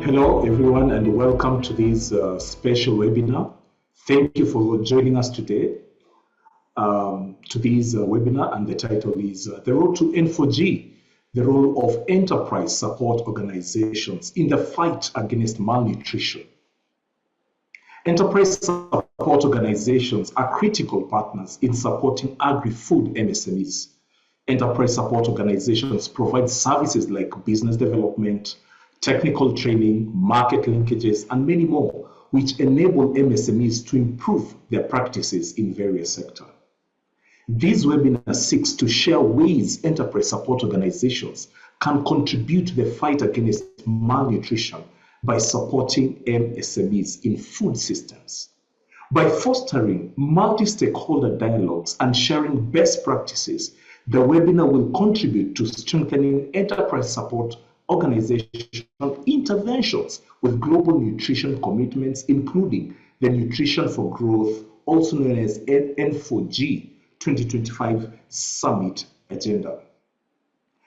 Hello, everyone, and welcome to this special webinar. Thank you for joining us today to this webinar, and the title is The Road to N4G, the role of enterprise support organizations in the fight against malnutrition. Enterprise support organizations are critical partners in supporting agri-food MSMEs. Enterprise support organizations provide services like business development, technical training, market linkages, and many more, which enable MSMEs to improve their practices in various sectors. This webinar seeks to share ways enterprise support organizations can contribute to the fight against malnutrition by supporting MSMEs in food systems. By fostering multi-stakeholder dialogues and sharing best practices, the webinar will contribute to strengthening enterprise support organization interventions with global nutrition commitments, including the Nutrition for Growth, also known as N4G 2025 Summit Agenda.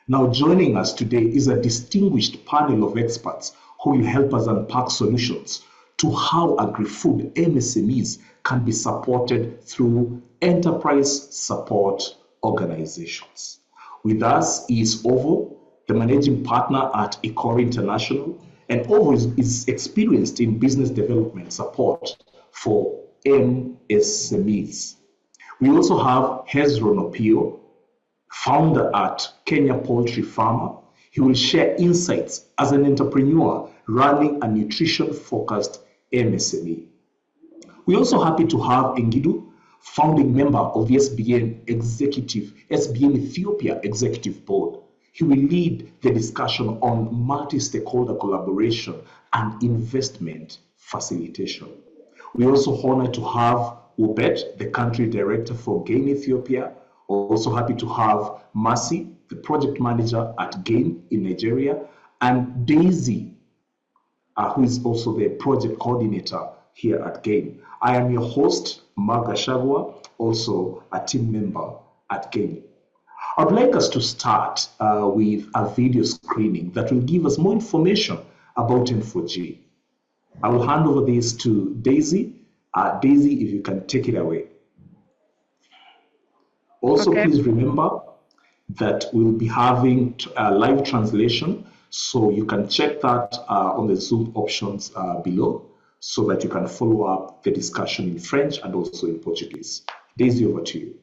Now, joining us today is a distinguished panel of experts who will help us unpack solutions to how agri-food MSMEs can be supported through enterprise support organizations. With us is Ovo, the managing partner at Ecori International, and Ovo is experienced in business development support for MSMEs. We also have Hezron Opio, founder at Kenya Poultry Farmer. He will share insights as an entrepreneur running a nutrition-focused MSME. We're also happy to have Engidu, founding member of the SBM Ethiopia Executive Board. He will lead the discussion on multi-stakeholder collaboration and investment facilitation. We're also honored to have Ubet, the country director for GAIN Ethiopia. We're also happy to have Mercy, the project manager at GAIN in Nigeria, and Daisy, who is also the project coordinator here at GAIN. I am your host, Marga Shagwa, also a team member at GAIN. I'd like us to start with a video screening that will give us more information about N4G. I will hand over this to Daisy. Daisy, if you can take it away. Also, okay. Please remember that we'll be having live translation, so you can check that on the Zoom options below so that you can follow up the discussion in French and also in Portuguese. Daisy, over to you.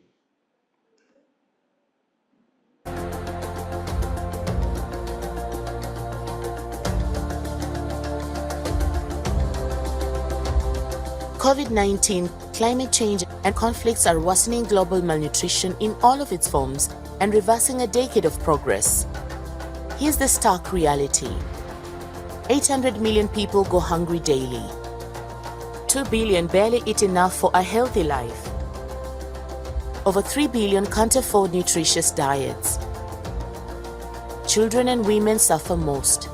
COVID-19, climate change, and conflicts are worsening global malnutrition in all of its forms and reversing a decade of progress. Here's the stark reality. 800 million people go hungry daily. 2 billion barely eat enough for a healthy life. Over 3 billion can't afford nutritious diets. Children and women suffer most.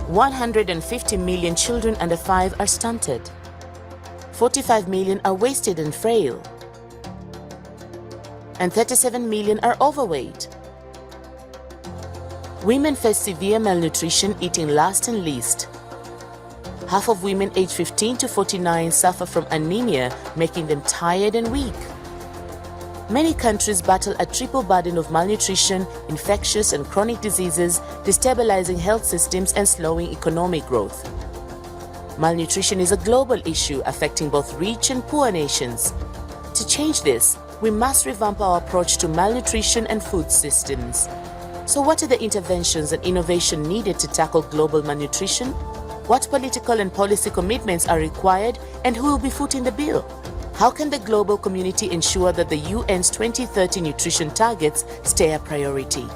150 million children under 5 are stunted. 45 million are wasted and frail. And 37 million are overweight. Women face severe malnutrition, eating last and least. Half of women aged 15 to 49 suffer from anemia, making them tired and weak. Many countries battle a triple burden of malnutrition, infectious and chronic diseases, destabilizing health systems and slowing economic growth. Malnutrition is a global issue affecting both rich and poor nations. To change this, we must revamp our approach to malnutrition and food systems. So what are the interventions and innovation needed to tackle global malnutrition? What political and policy commitments are required, and who will be footing the bill? How can the global community ensure that the UN's 2030 nutrition targets stay a priority?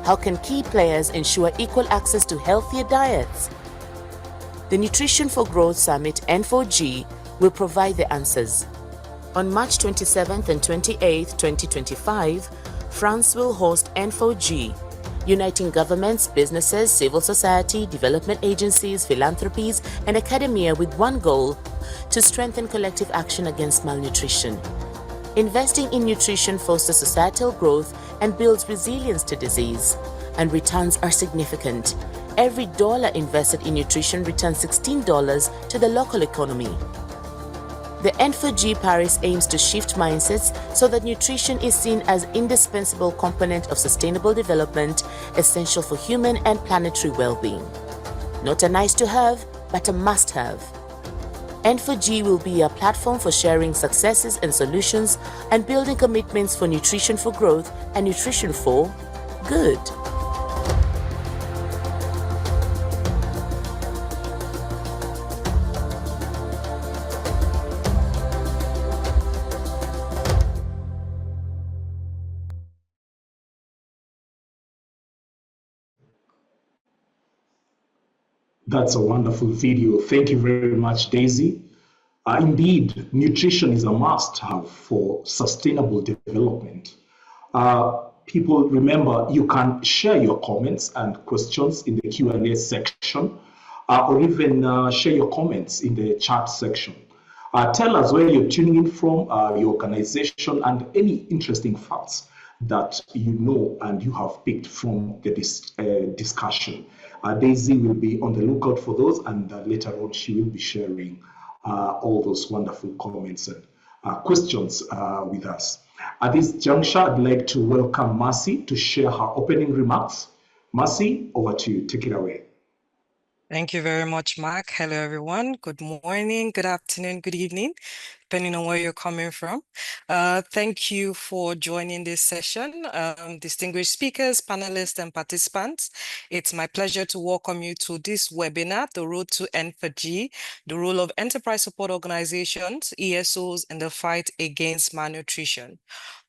How can key players ensure equal access to healthier diets? The Nutrition for Growth Summit N4G will provide the answers. On March 27th and 28th, 2025, France will host N4G, uniting governments, businesses, civil society, development agencies, philanthropies, and academia with one goal: to strengthen collective action against malnutrition. Investing in nutrition fosters societal growth and builds resilience to disease, and returns are significant. every dollar invested in nutrition returns $16 to the local economy. The N4G Paris aims to shift mindsets so that nutrition is seen as an indispensable component of sustainable development, essential for human and planetary well-being. Not a nice to have, but a must-have. N4G will be a platform for sharing successes and solutions and building commitments for nutrition for growth and nutrition for good. That's a wonderful video. Thank you very much, Daisy. Indeed, nutrition is a must-have for sustainable development. People, remember, you can share your comments and questions in the Q&A section, or even share your comments in the chat section. Tell us where you're tuning in from, your organization, and any interesting facts that you know and you have picked from the discussion. Daisy will be on the lookout for those, and later on she will be sharing all those wonderful comments and questions with us. At this juncture, I'd like to welcome Mercy to share her opening remarks. Mercy, over to you. Take it away. Thank you very much, Mark. Hello, everyone. Good morning, good afternoon, good evening, depending on where you're coming from. Thank you for joining this session. Distinguished speakers, panelists, and participants, it's my pleasure to welcome you to this webinar, The Road to N4G, the role of enterprise support organizations, ESOs, in the fight against malnutrition.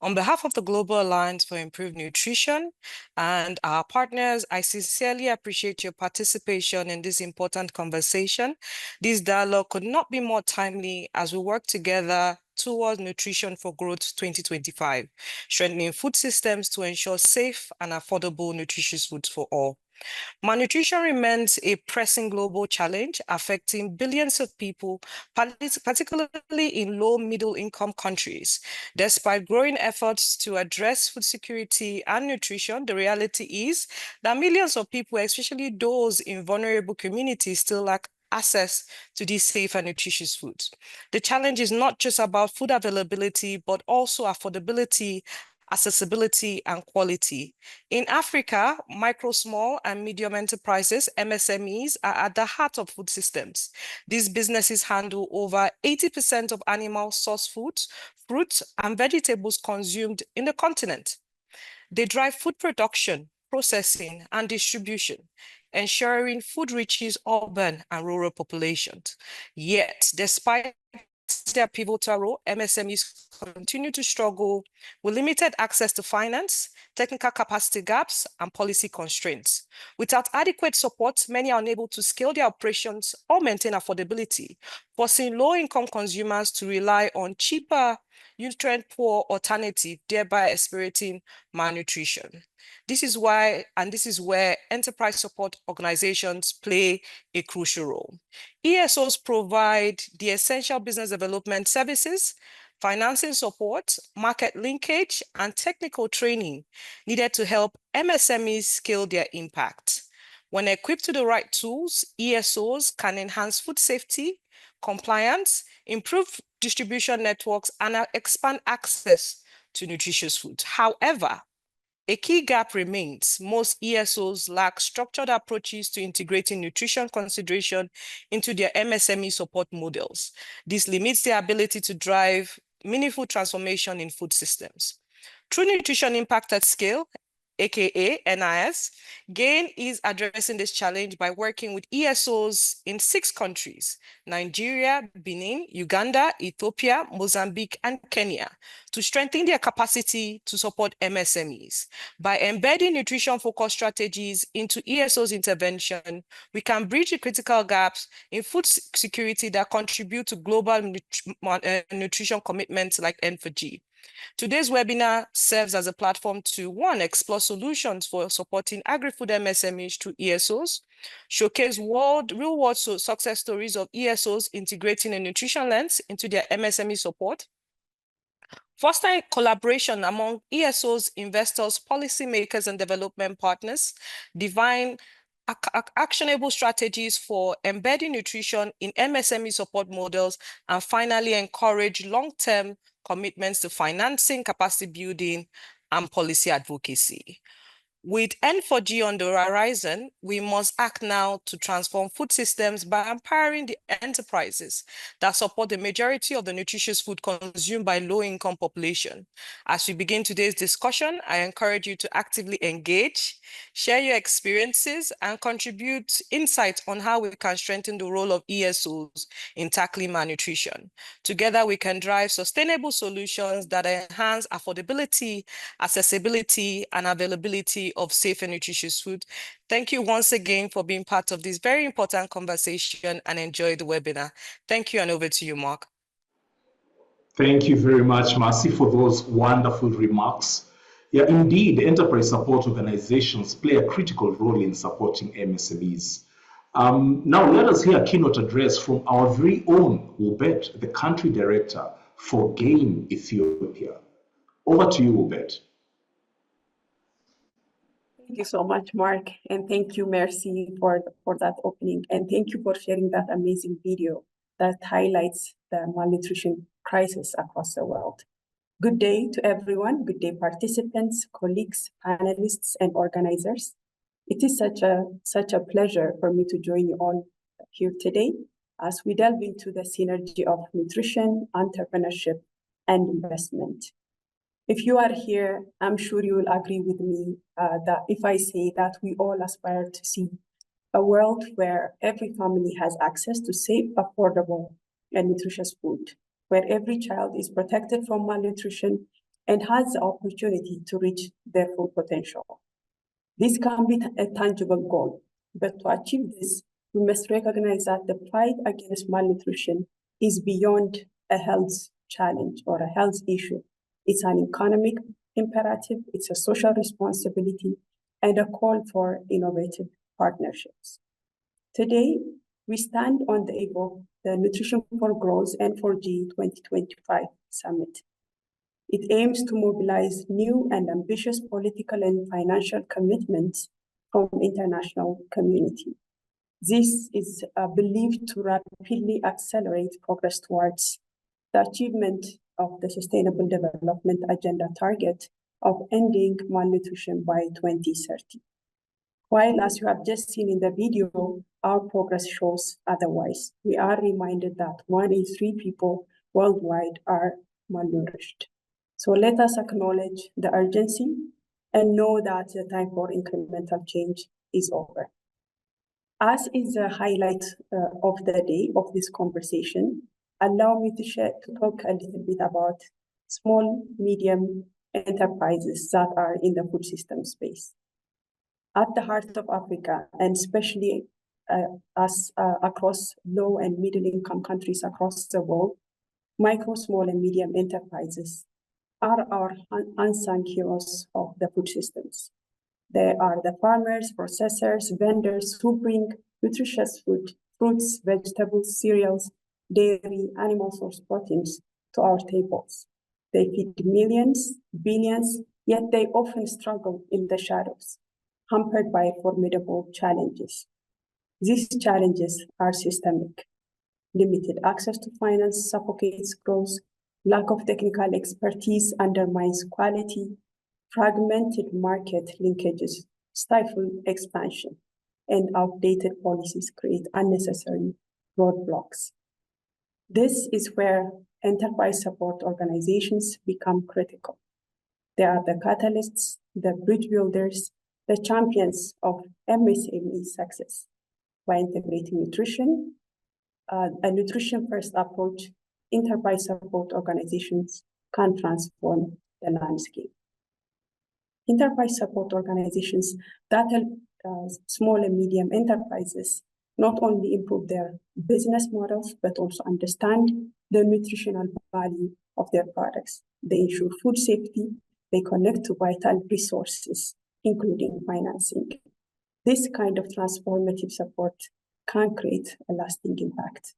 On behalf of the Global Alliance for Improved Nutrition and our partners, I sincerely appreciate your participation in this important conversation. This dialogue could not be more timely as we work together towards Nutrition for Growth 2025, strengthening food systems to ensure safe and affordable nutritious foods for all. Malnutrition remains a pressing global challenge affecting billions of people, particularly in low middle income countries. Despite growing efforts to address food security and nutrition, the reality is that millions of people, especially those in vulnerable communities, still lack access to these safe and nutritious foods. The challenge is not just about food availability, but also affordability, accessibility, and quality. In Africa, micro, small, and medium enterprises, MSMEs, are at the heart of food systems. These businesses handle over 80% of animal source foods, fruits, and vegetables consumed in the continent. They drive food production, processing, and distribution, ensuring food reaches urban and rural populations. Yet, despite their pivotal role, MSMEs continue to struggle with limited access to finance, technical capacity gaps, and policy constraints. Without adequate support, many are unable to scale their operations or maintain affordability, forcing low-income consumers to rely on cheaper, nutrient-poor alternatives, thereby experimenting malnutrition. This is where enterprise support organizations play a crucial role. ESOs provide the essential business development services, financing support, market linkage, and technical training needed to help MSMEs scale their impact. When equipped with the right tools, ESOs can enhance food safety, compliance, improve distribution networks, and expand access to nutritious food. However, a key gap remains. Most ESOs lack structured approaches to integrating nutrition consideration into their MSME support models. This limits their ability to drive meaningful transformation in food systems. Through Nutrition Impact at Scale, aka NIS, GAIN is addressing this challenge by working with ESOs in 6 countries, Nigeria, Benin, Uganda, Ethiopia, Mozambique, and Kenya, to strengthen their capacity to support MSMEs. By embedding nutrition-focused strategies into ESOs intervention, we can bridge the critical gaps in food security that contribute to global nutrition commitments like N4G. Today's webinar serves as a platform to, 1, explore solutions for supporting agri-food MSMEs through ESOs, showcase real-world success stories of ESOs integrating a nutrition lens into their MSME support, foster collaboration among ESOs, investors, policymakers, and development partners, define actionable strategies for embedding nutrition in MSME support models, and finally, encourage long-term commitments to financing, capacity building, and policy advocacy. With N4G on the horizon, we must act now to transform food systems by empowering the enterprises that support the majority of the nutritious food consumed by low-income population. As we begin today's discussion, I encourage you to actively engage, share your experiences, and contribute insights on how we can strengthen the role of ESOs in tackling malnutrition. Together, we can drive sustainable solutions that enhance affordability, accessibility, and availability of safe and nutritious food. Thank you once again for being part of this very important conversation, and enjoy the webinar. Thank you, and over to you, Mark. Thank you very much, Mercy, for those wonderful remarks. Yeah, indeed, enterprise support organizations play a critical role in supporting MSMEs. Now, let us hear a keynote address from our very own Ubet, the country director for GAIN Ethiopia. Over to you, Ubet. Thank you so much, Mark, and thank you, Mercy, for that opening, and thank you for sharing that amazing video that highlights the malnutrition crisis across the world. Good day to everyone. Good day, participants, colleagues, panelists, and organizers. It is such a pleasure for me to join you all here today as we delve into the synergy of nutrition, entrepreneurship, and investment. If you are here, I'm sure you will agree with me that if I say that we all aspire to see a world where every family has access to safe, affordable, and nutritious food, where every child is protected from malnutrition and has the opportunity to reach their full potential. This can be a tangible goal, but to achieve this, we must recognize that the fight against malnutrition is beyond a health challenge or a health issue. It's an economic imperative, it's a social responsibility, and a call for innovative partnerships. Today, we stand on the eve of the Nutrition for Growth N4G 2025 Summit. It aims to mobilize new and ambitious political and financial commitments from the international community. This is believed to rapidly accelerate progress towards the achievement of the Sustainable Development Agenda target of ending malnutrition by 2030. While, as you have just seen in the video, our progress shows otherwise, we are reminded that 1 in 3 people worldwide are malnourished. So let us acknowledge the urgency and know that the time for incremental change is over. As is the highlight of the day of this conversation, allow me to talk a little bit about small, medium enterprises that are in the food system space. At the heart of Africa, and especially across low and middle income countries across the world, micro, small, and medium enterprises are our unsung heroes of the food systems. They are the farmers, processors, vendors who bring nutritious food, fruits, vegetables, cereals, dairy, animal source proteins to our tables. They feed millions, billions, yet they often struggle in the shadows, hampered by formidable challenges. These challenges are systemic. Limited access to finance suffocates growth, lack of technical expertise undermines quality, fragmented market linkages stifle expansion, and outdated policies create unnecessary roadblocks. This is where enterprise support organizations become critical. They are the catalysts, the bridge builders, the champions of MSME success. By integrating nutrition, a nutrition-first approach, enterprise support organizations can transform the landscape. Enterprise support organizations that help small and medium enterprises not only improve their business models, but also understand the nutritional value of their products. They ensure food safety, they connect to vital resources, including financing. This kind of transformative support can create a lasting impact.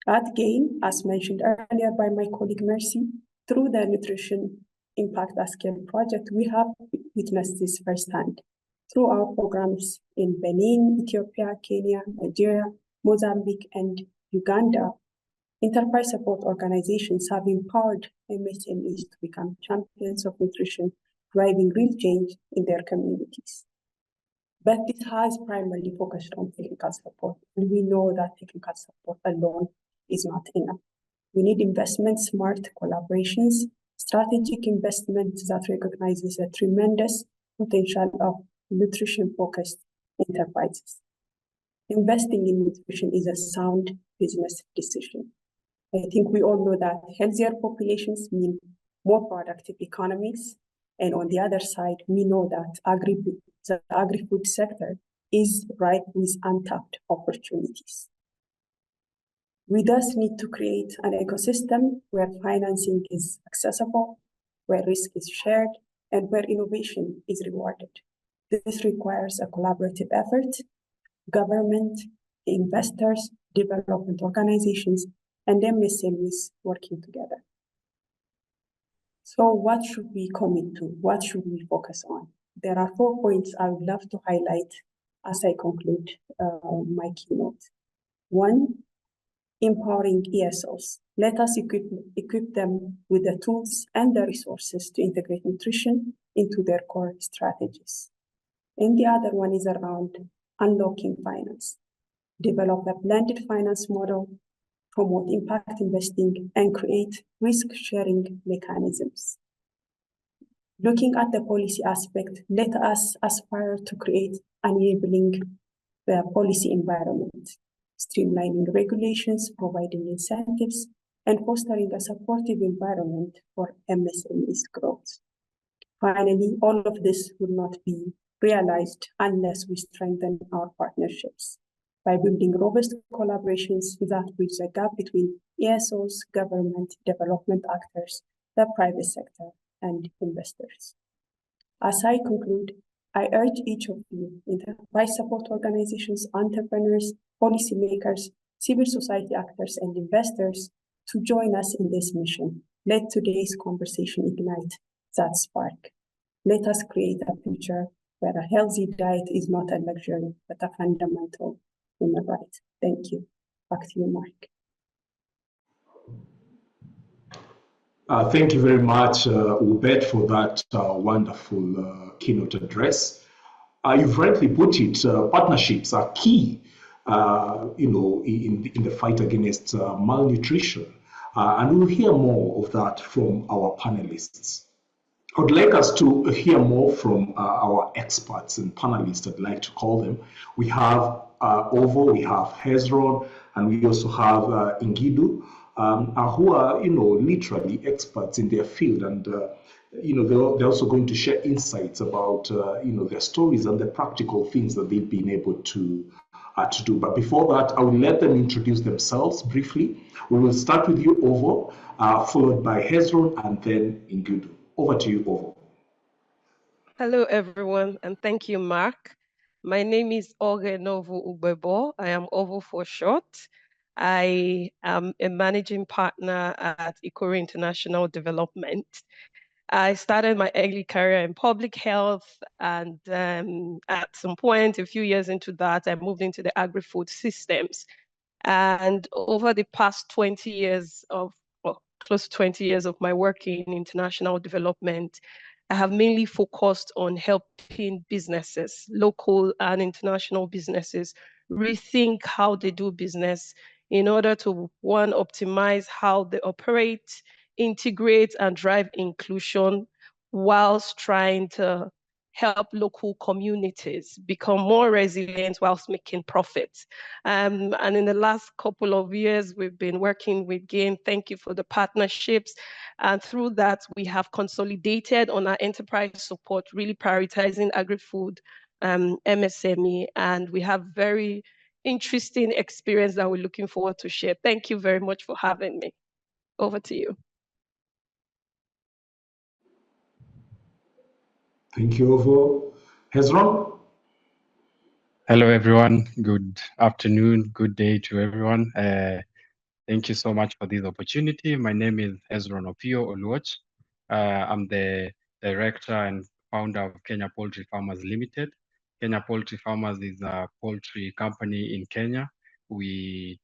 At GAIN, as mentioned earlier by my colleague Mercy, through the Nutrition Impact at Scale project, we have witnessed this firsthand. Through our programs in Benin, Ethiopia, Kenya, Nigeria, Mozambique, and Uganda, enterprise support organizations have empowered MSMEs to become champions of nutrition, driving real change in their communities. But this has primarily focused on technical support, and we know that technical support alone is not enough. We need investment, smart collaborations, strategic investment that recognizes the tremendous potential of nutrition-focused enterprises. Investing in nutrition is a sound business decision. I think we all know that healthier populations mean more productive economies. And on the other side, we know that the agri-food sector is ripe with untapped opportunities. We thus need to create an ecosystem where financing is accessible, where risk is shared, and where innovation is rewarded. This requires a collaborative effort, government, investors, development organizations, and MSMEs working together. So what should we commit to? What should we focus on? There are 4 points I would love to highlight as I conclude my keynote. 1, empowering ESOs. Let us equip them with the tools and the resources to integrate nutrition into their core strategies. And the other one is around unlocking finance. Develop a blended finance model, promote impact investing, and create risk-sharing mechanisms. Looking at the policy aspect, let us aspire to create an enabling policy environment, streamlining regulations, providing incentives, and fostering a supportive environment for MSMEs growth. Finally, all of this would not be realized unless we strengthen our partnerships by building robust collaborations that bridge the gap between ESOs, government, development actors, the private sector, and investors. As I conclude, I urge each of you, enterprise support organizations, entrepreneurs, policymakers, civil society actors, and investors to join us in this mission. Let today's conversation ignite that spark. Let us create a future where a healthy diet is not a luxury, but a fundamental human right. Thank you. Back to you, Mark. Thank you very much, Ubet, for that wonderful keynote address. You've rightly put it, partnerships are key, in the fight against malnutrition. And we'll hear more of that from our panelists. I would like us to hear more from our experts and panelists, I'd like to call them. We have Ovo, we have Hezron, and we also have Ngidu, who are, literally experts in their field, and they're also going to share insights about, their stories and the practical things that they've been able to do. But before that, I will let them introduce themselves briefly. We will start with you, Ovo, followed by Hezron, and then Ngidu. Over to you, Ovo. Hello, everyone, and thank you, Mark. My name is Oge Novo Ubebo. I am Ovo for short. I am a managing partner at Ikori International Development. I started my early career in public health, and at some point, a few years into that, I moved into the agri-food systems. And over the past 20 years close to 20 years of my work in international development, I have mainly focused on helping businesses, local and international businesses, rethink how they do business in order to, one, optimize how they operate, integrate, and drive inclusion, whilst trying to help local communities become more resilient whilst making profits. And in the last couple of years, we've been working with GAIN. Thank you for the partnerships. And through that, we have consolidated on our enterprise support, really prioritizing agri-food, MSME, and we have very interesting experience that we're looking forward to share. Thank you very much for having me. Over to you. Thank you, Ovo. Hezron? Hello, everyone. Good afternoon, good day to everyone. Thank you so much for this opportunity. My name is Hezron Opio Oluoch. I'm the director and founder of Kenya Poultry Farmers Limited. Kenya Poultry Farmers is a poultry company in Kenya. We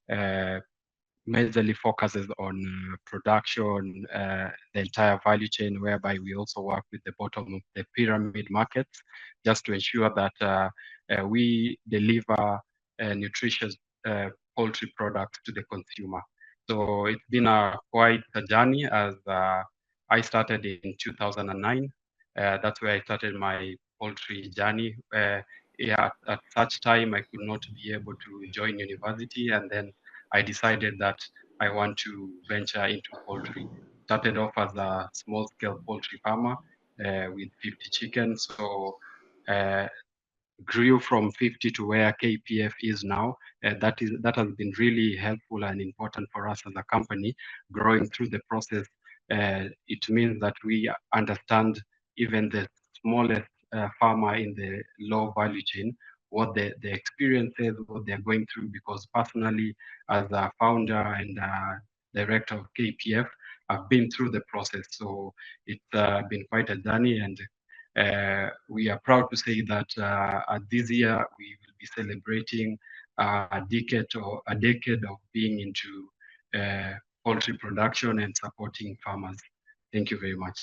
majorly focuses on production, the entire value chain, whereby we also work with the bottom of the pyramid markets, just to ensure that we deliver nutritious poultry products to the consumer. So it's been quite a journey, as I started in 2009. That's where I started my poultry journey. Yeah, at such time, I could not be able to join university, and then I decided that I want to venture into poultry. Started off as a small-scale poultry farmer with 50 chickens. So grew from 50 to where KPF is now. That has been really helpful and important for us as a company. Growing through the process, it means that we understand even the smallest farmer in the low value chain, what the experiences, what they're going through, because personally, as a founder and director of KPF, I've been through the process. So it's been quite a journey, and we are proud to say that this year we will be celebrating a decade of being into poultry production and supporting farmers. Thank you very much.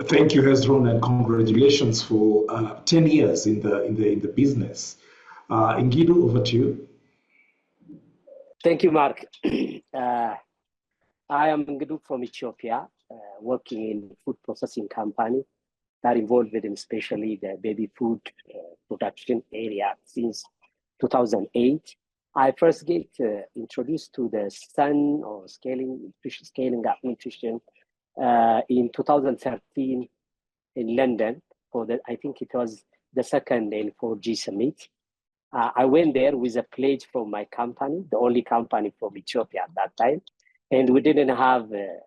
Thank you, Hezron, and congratulations for 10 years in the business. Ngidu, over to you. Thank you, Mark. I am Ngidu from Ethiopia, working in food processing company that involved in especially the baby food production area since 2008. I first get introduced to the SUN, or scaling up nutrition, in 2013 in London for I think it was the second N4G summit. I went there with a pledge from my company, the only company from Ethiopia at that time, and we didn't have a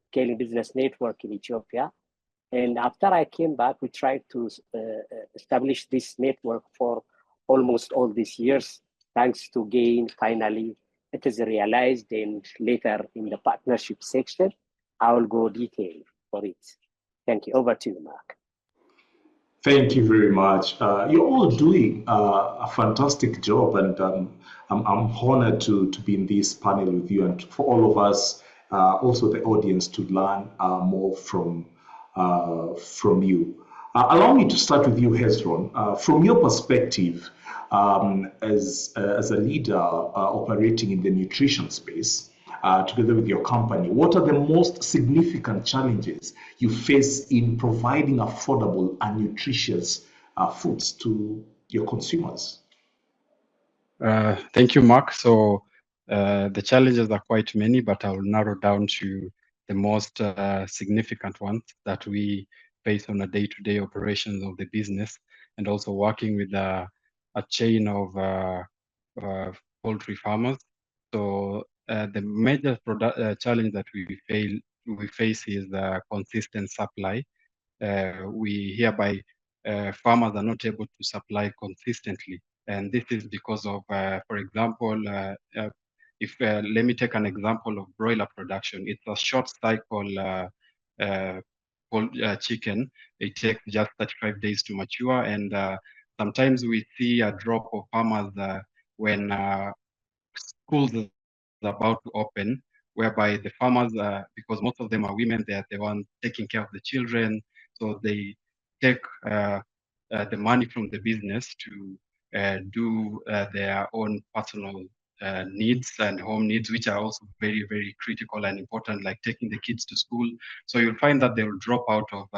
scaling business network in Ethiopia. And after I came back, we tried to establish this network for almost all these years. Thanks to GAIN, finally, it is realized, and later in the partnership section, I will go detail for it. Thank you. Over to you, Mark. Thank you very much. You're all doing a fantastic job, and I'm honored to be in this panel with you, and for all of us, also the audience, to learn more from you. Allow me to start with you, Hezron. From your perspective, as a leader operating in the nutrition space, together with your company, what are the most significant challenges you face in providing affordable and nutritious foods to your consumers? Thank you, Mark. So the challenges are quite many, but I will narrow down to the most significant ones that we face on a day-to-day operations of the business, and also working with a chain of poultry farmers. So the major challenge that we face is consistent supply. We hereby farmers are not able to supply consistently, and this is because of, for example, let me take an example of broiler production. It's a short cycle chicken. It takes just 35 days to mature, and sometimes we see a drop of farmers when schools are about to open, whereby the farmers, because most of them are women, they are the ones taking care of the children, so they take the money from the business to do their own personal needs and home needs, which are also very, very critical and important, like taking the kids to school. So you'll find that they will drop out of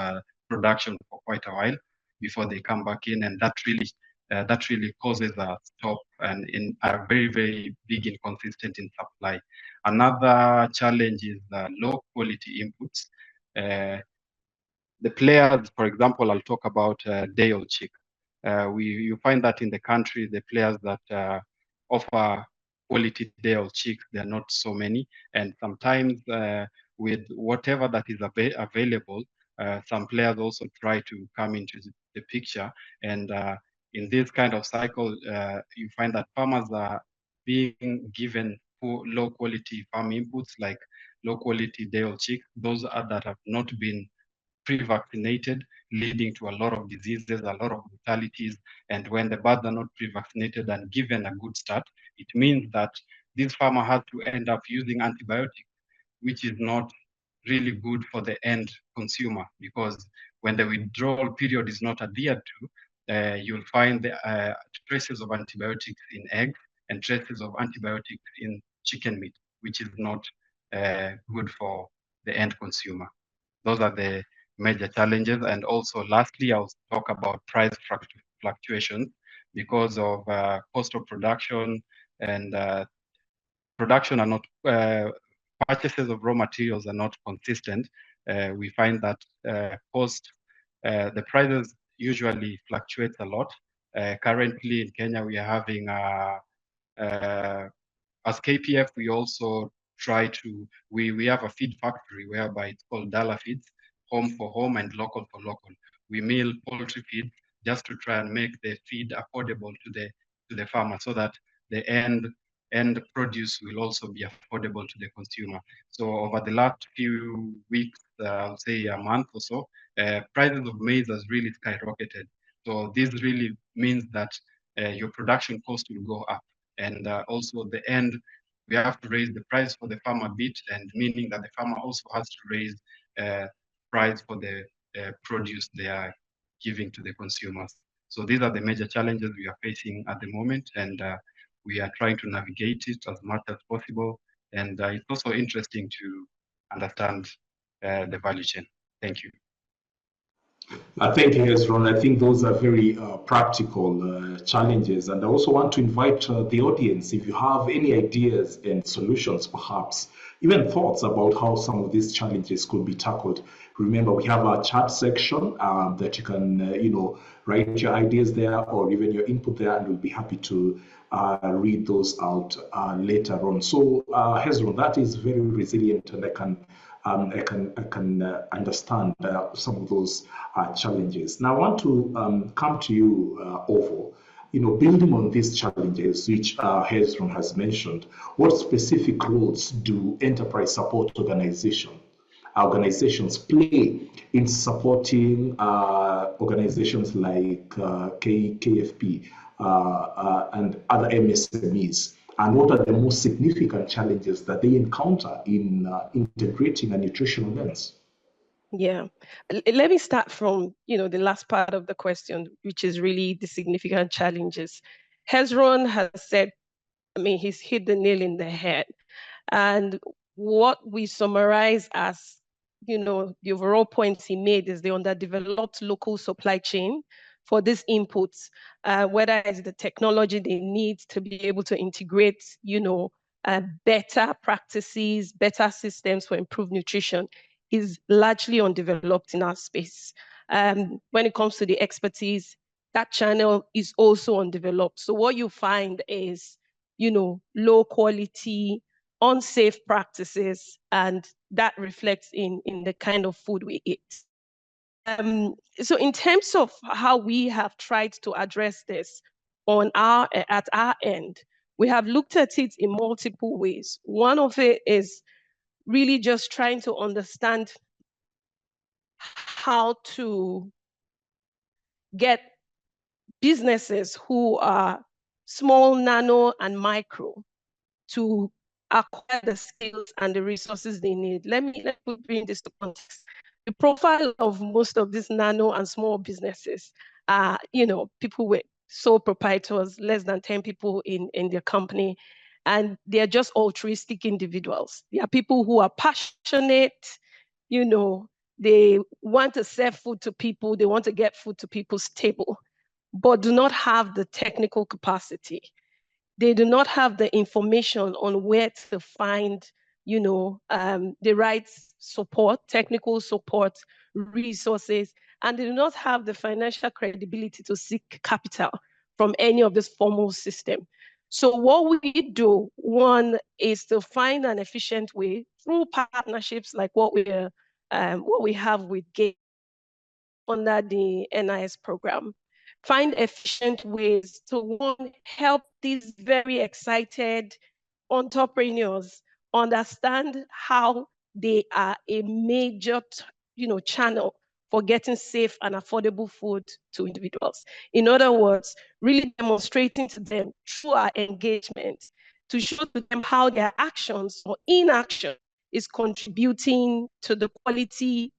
production for quite a while before they come back in, and that really causes a stop and in a very, very big inconsistent in supply. Another challenge is low quality inputs. The players, for example, I'll talk about day-old chick. You find that in the country, the players that offer quality day-old chicks, there are not so many. And sometimes with whatever that is available, some players also try to come into the picture. And in this kind of cycle, you find that farmers are being given poor, low quality farm inputs, like low quality day-old chicks, those that have not been pre-vaccinated, leading to a lot of diseases, a lot of mortalities. And when the birds are not pre-vaccinated and given a good start, it means that this farmer has to end up using antibiotics, which is not really good for the end consumer, because when the withdrawal period is not adhered to, you'll find the traces of antibiotics in eggs and traces of antibiotics in chicken meat, which is not good for the end consumer. Those are the major challenges. And also, lastly, I'll talk about price fluctuations because of cost of production and production are not, purchases of raw materials are not consistent. We find that the prices usually fluctuate a lot. Currently in Kenya, we are having, as KPF, we also try to, we have a feed factory whereby it's called Dala Feeds, home for home and local for local. We mill poultry feed just to try and make the feed affordable to the farmer, so that the end produce will also be affordable to the consumer. So over the last few weeks, I'll say a month or so, prices of maize has really skyrocketed. So this really means that your production cost will go up. And also the end, we have to raise the price for the farmer a bit, and meaning that the farmer also has to raise price for the produce they are giving to the consumers. So these are the major challenges we are facing at the moment, and we are trying to navigate it as much as possible. And it's also interesting to understand the value chain. Thank you. Thank you, Hezron. I think those are very practical challenges. And I also want to invite the audience, if you have any ideas and solutions, perhaps, even thoughts about how some of these challenges could be tackled. Remember, we have our chat section that you can, write your ideas there or even your input there, and we'll be happy to read those out later on. So, Hezron, that is very resilient, and I can understand some of those challenges. Now, I want to come to you, Ovo. Building on these challenges, which Hezron has mentioned, what specific roles do enterprise support organizations play in supporting organizations like KFP and other MSMEs? And what are the most significant challenges that they encounter in integrating a nutritional lens? Yeah, let me start from the last part of the question, which is really the significant challenges. Hezron has said, he's hit the nail in the head. And what we summarize as the overall points he made is the underdeveloped local supply chain for these inputs, whether it's the technology they need to be able to integrate, better practices, better systems for improved nutrition, is largely undeveloped in our space. When it comes to the expertise, that channel is also undeveloped. So what you find is, low quality, unsafe practices, and that reflects in the kind of food we eat. So in terms of how we have tried to address this at our end, we have looked at it in multiple ways. One of it is really just trying to understand how to get businesses who are small, nano, and micro to acquire the skills and the resources they need. Let me bring this to context. The profile of most of these nano and small businesses are, people with sole proprietors, less than 10 people in their company, and they're just altruistic individuals. They are people who are passionate, they want to serve food to people, they want to get food to people's table, but do not have the technical capacity. They do not have the information on where to find, the right support, technical support, resources, and they do not have the financial credibility to seek capital from any of this formal system. So what we do, one, is to find an efficient way through partnerships like what we have with GATE under the NIS program. Find efficient ways to, one, help these very excited entrepreneurs understand how they are a major channel for getting safe and affordable food to individuals. In other words, really demonstrating to them through our engagement to show to them how their actions or inaction is contributing to the quality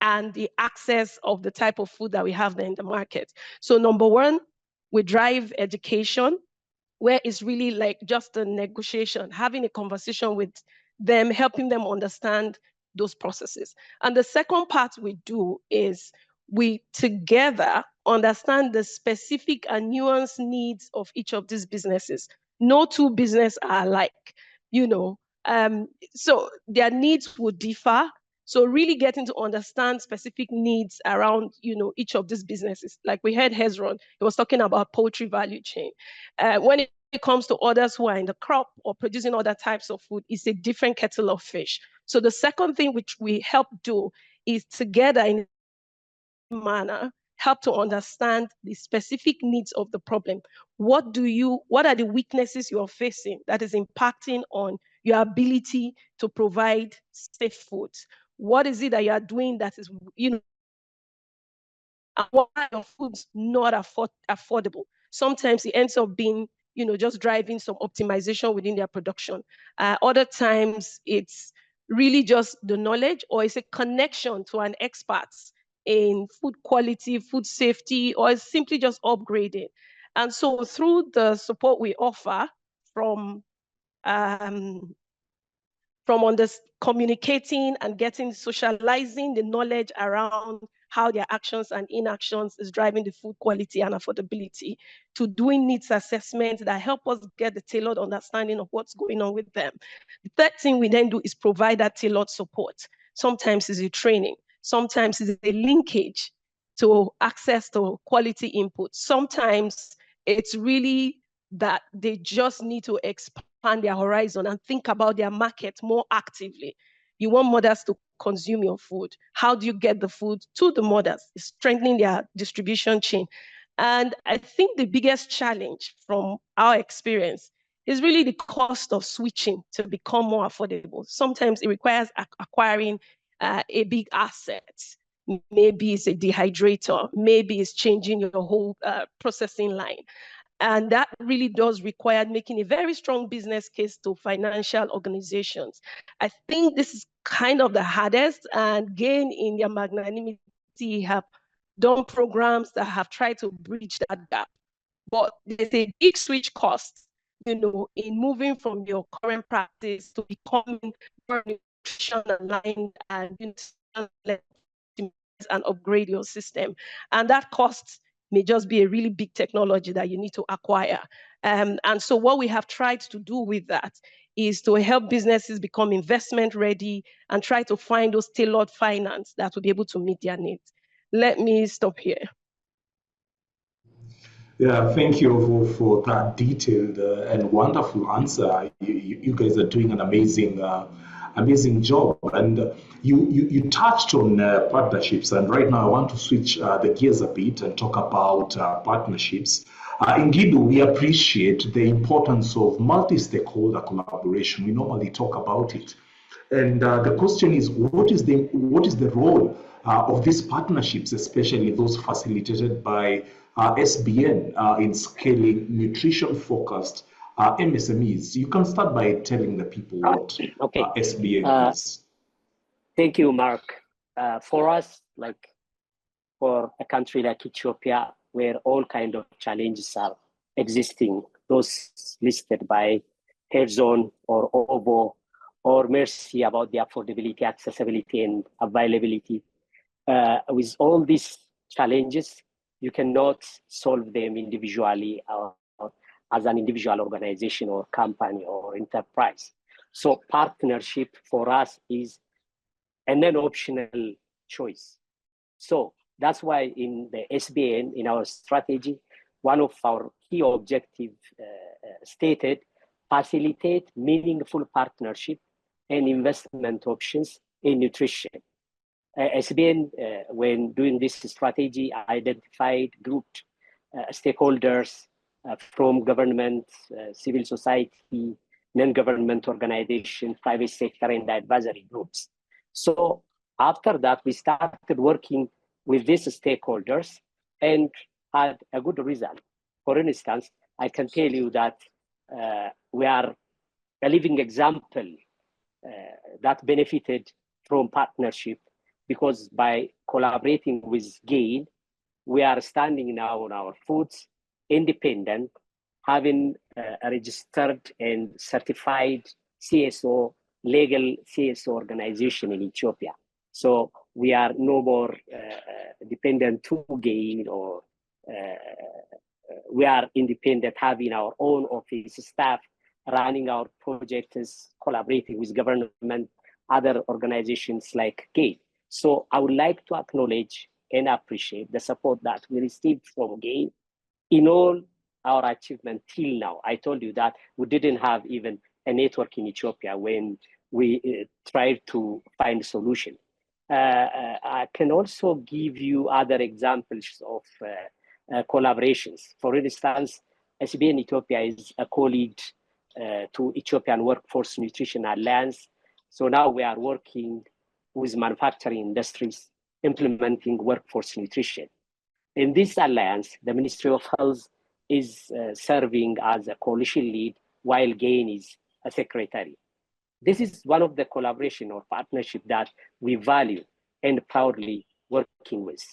and the access of the type of food that we have there in the market. So number one, we drive education, where it's really like just a negotiation, having a conversation with them, helping them understand those processes. And the second part we do is we together understand the specific and nuanced needs of each of these businesses. No two businesses are alike, you know. So their needs would differ. So really getting to understand specific needs around, you know, each of these businesses. Like we heard Hezron, he was talking about poultry value chain. When it comes to others who are in the crop or producing other types of food, it's a different kettle of fish. So the second thing which we help do is together in a manner, help to understand the specific needs of the problem. What are the weaknesses you're facing that is impacting on your ability to provide safe foods? What is it that you are doing that is, you know, and why are your foods not affordable? Sometimes it ends up being, you know, just driving some optimization within their production. Other times it's really just the knowledge, or it's a connection to an expert in food quality, food safety, or it's simply just upgrading. And so through the support we offer from communicating and socializing the knowledge around how their actions and inactions is driving the food quality and affordability, to doing needs assessments that help us get the tailored understanding of what's going on with them. The third thing we then do is provide that tailored support. Sometimes it's a training, sometimes it's a linkage to access to quality input. Sometimes it's really that they just need to expand their horizon and think about their market more actively. You want mothers to consume your food. How do you get the food to the mothers? It's strengthening their distribution chain. And I think the biggest challenge from our experience is really the cost of switching to become more affordable. Sometimes it requires acquiring a big asset. Maybe it's a dehydrator, maybe it's changing your whole processing line. And that really does require making a very strong business case to financial organizations. I think this is kind of the hardest, and again, in their magnanimity, have done programs that have tried to bridge that gap. But there's a big switch cost, you know, in moving from your current practice to becoming more nutrition aligned and, you know, and upgrade your system. And that cost may just be a really big technology that you need to acquire. And so what we have tried to do with that is to help businesses become investment ready and try to find those tailored finance that will be able to meet their needs. Let me stop here. Yeah, thank you for that detailed and wonderful answer. You guys are doing an amazing job. And you touched on partnerships, and right now I want to switch the gears a bit and talk about partnerships. In GIDU, we appreciate the importance of multi-stakeholder collaboration. We normally talk about it. And the question is, what is the role of these partnerships, especially those facilitated by SBN in scaling nutrition-focused MSMEs? You can start by telling the people what SBN is. Thank you, Mark. For us, like for a country like Ethiopia, where all kinds of challenges are existing, those listed by Hezron or OVO or Mercy about the affordability, accessibility, and availability. With all these challenges, you cannot solve them individually or as an individual organization or company or enterprise. So partnership for us is an optional choice. So that's why in the SBN, in our strategy, one of our key objectives stated, facilitate meaningful partnership and investment options in nutrition. SBN, when doing this strategy, identified grouped stakeholders from government, civil society, non-government organizations, private sector, and advisory groups. So after that, we started working with these stakeholders and had a good result. For instance, I can tell you that we are a living example that benefited from partnership, because by collaborating with GAIN, we are standing now on our foods, independent, having a registered and certified CSO, legal CSO organization in Ethiopia. So we are no more dependent to GAIN, or we are independent, having our own office staff, running our projects, collaborating with government, other organizations like GAIN. So I would like to acknowledge and appreciate the support that we received from GAIN in all our achievement till now. I told you that we didn't have even a network in Ethiopia when we tried to find a solution. I can also give you other examples of collaborations. For instance, SBN Ethiopia is a colleague to Ethiopian Workforce Nutrition Alliance. So now we are working with manufacturing industries, implementing workforce nutrition. In this alliance, the Ministry of Health is serving as a coalition lead, while GAIN is a secretary. This is one of the collaboration or partnership that we value and proudly working with.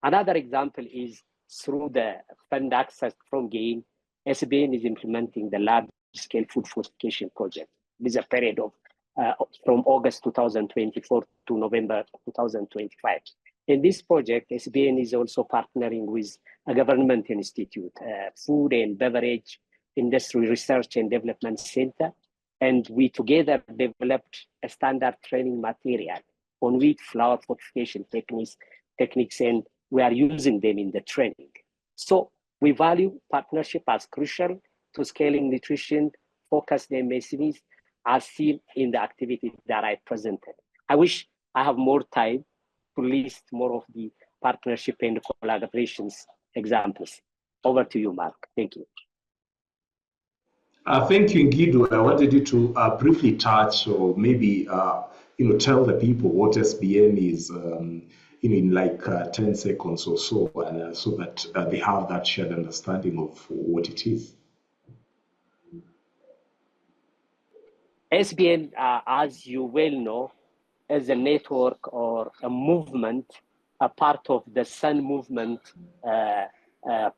Another example is through the fund access from GAIN, SBN is implementing the large-scale food fortification project. This is a period of from August 2024 to November 2025. In this project, SBN is also partnering with a government institute, Food and Beverage Industry Research and Development Center, and we together developed a standard training material on wheat flour fortification techniques, and we are using them in the training. So we value partnership as crucial to scaling nutrition focused MSMEs, as seen in the activity that I presented. I wish I have more time to list more of the partnership and collaborations examples. Over to you, Mark. Thank you. Thank you, Ngidu. I wanted you to briefly touch, or maybe tell the people what SBN is, in like 10 seconds or so, and so that they have that shared understanding of what it is. SBN, as you well know, is a network or a movement, a part of the Sun movement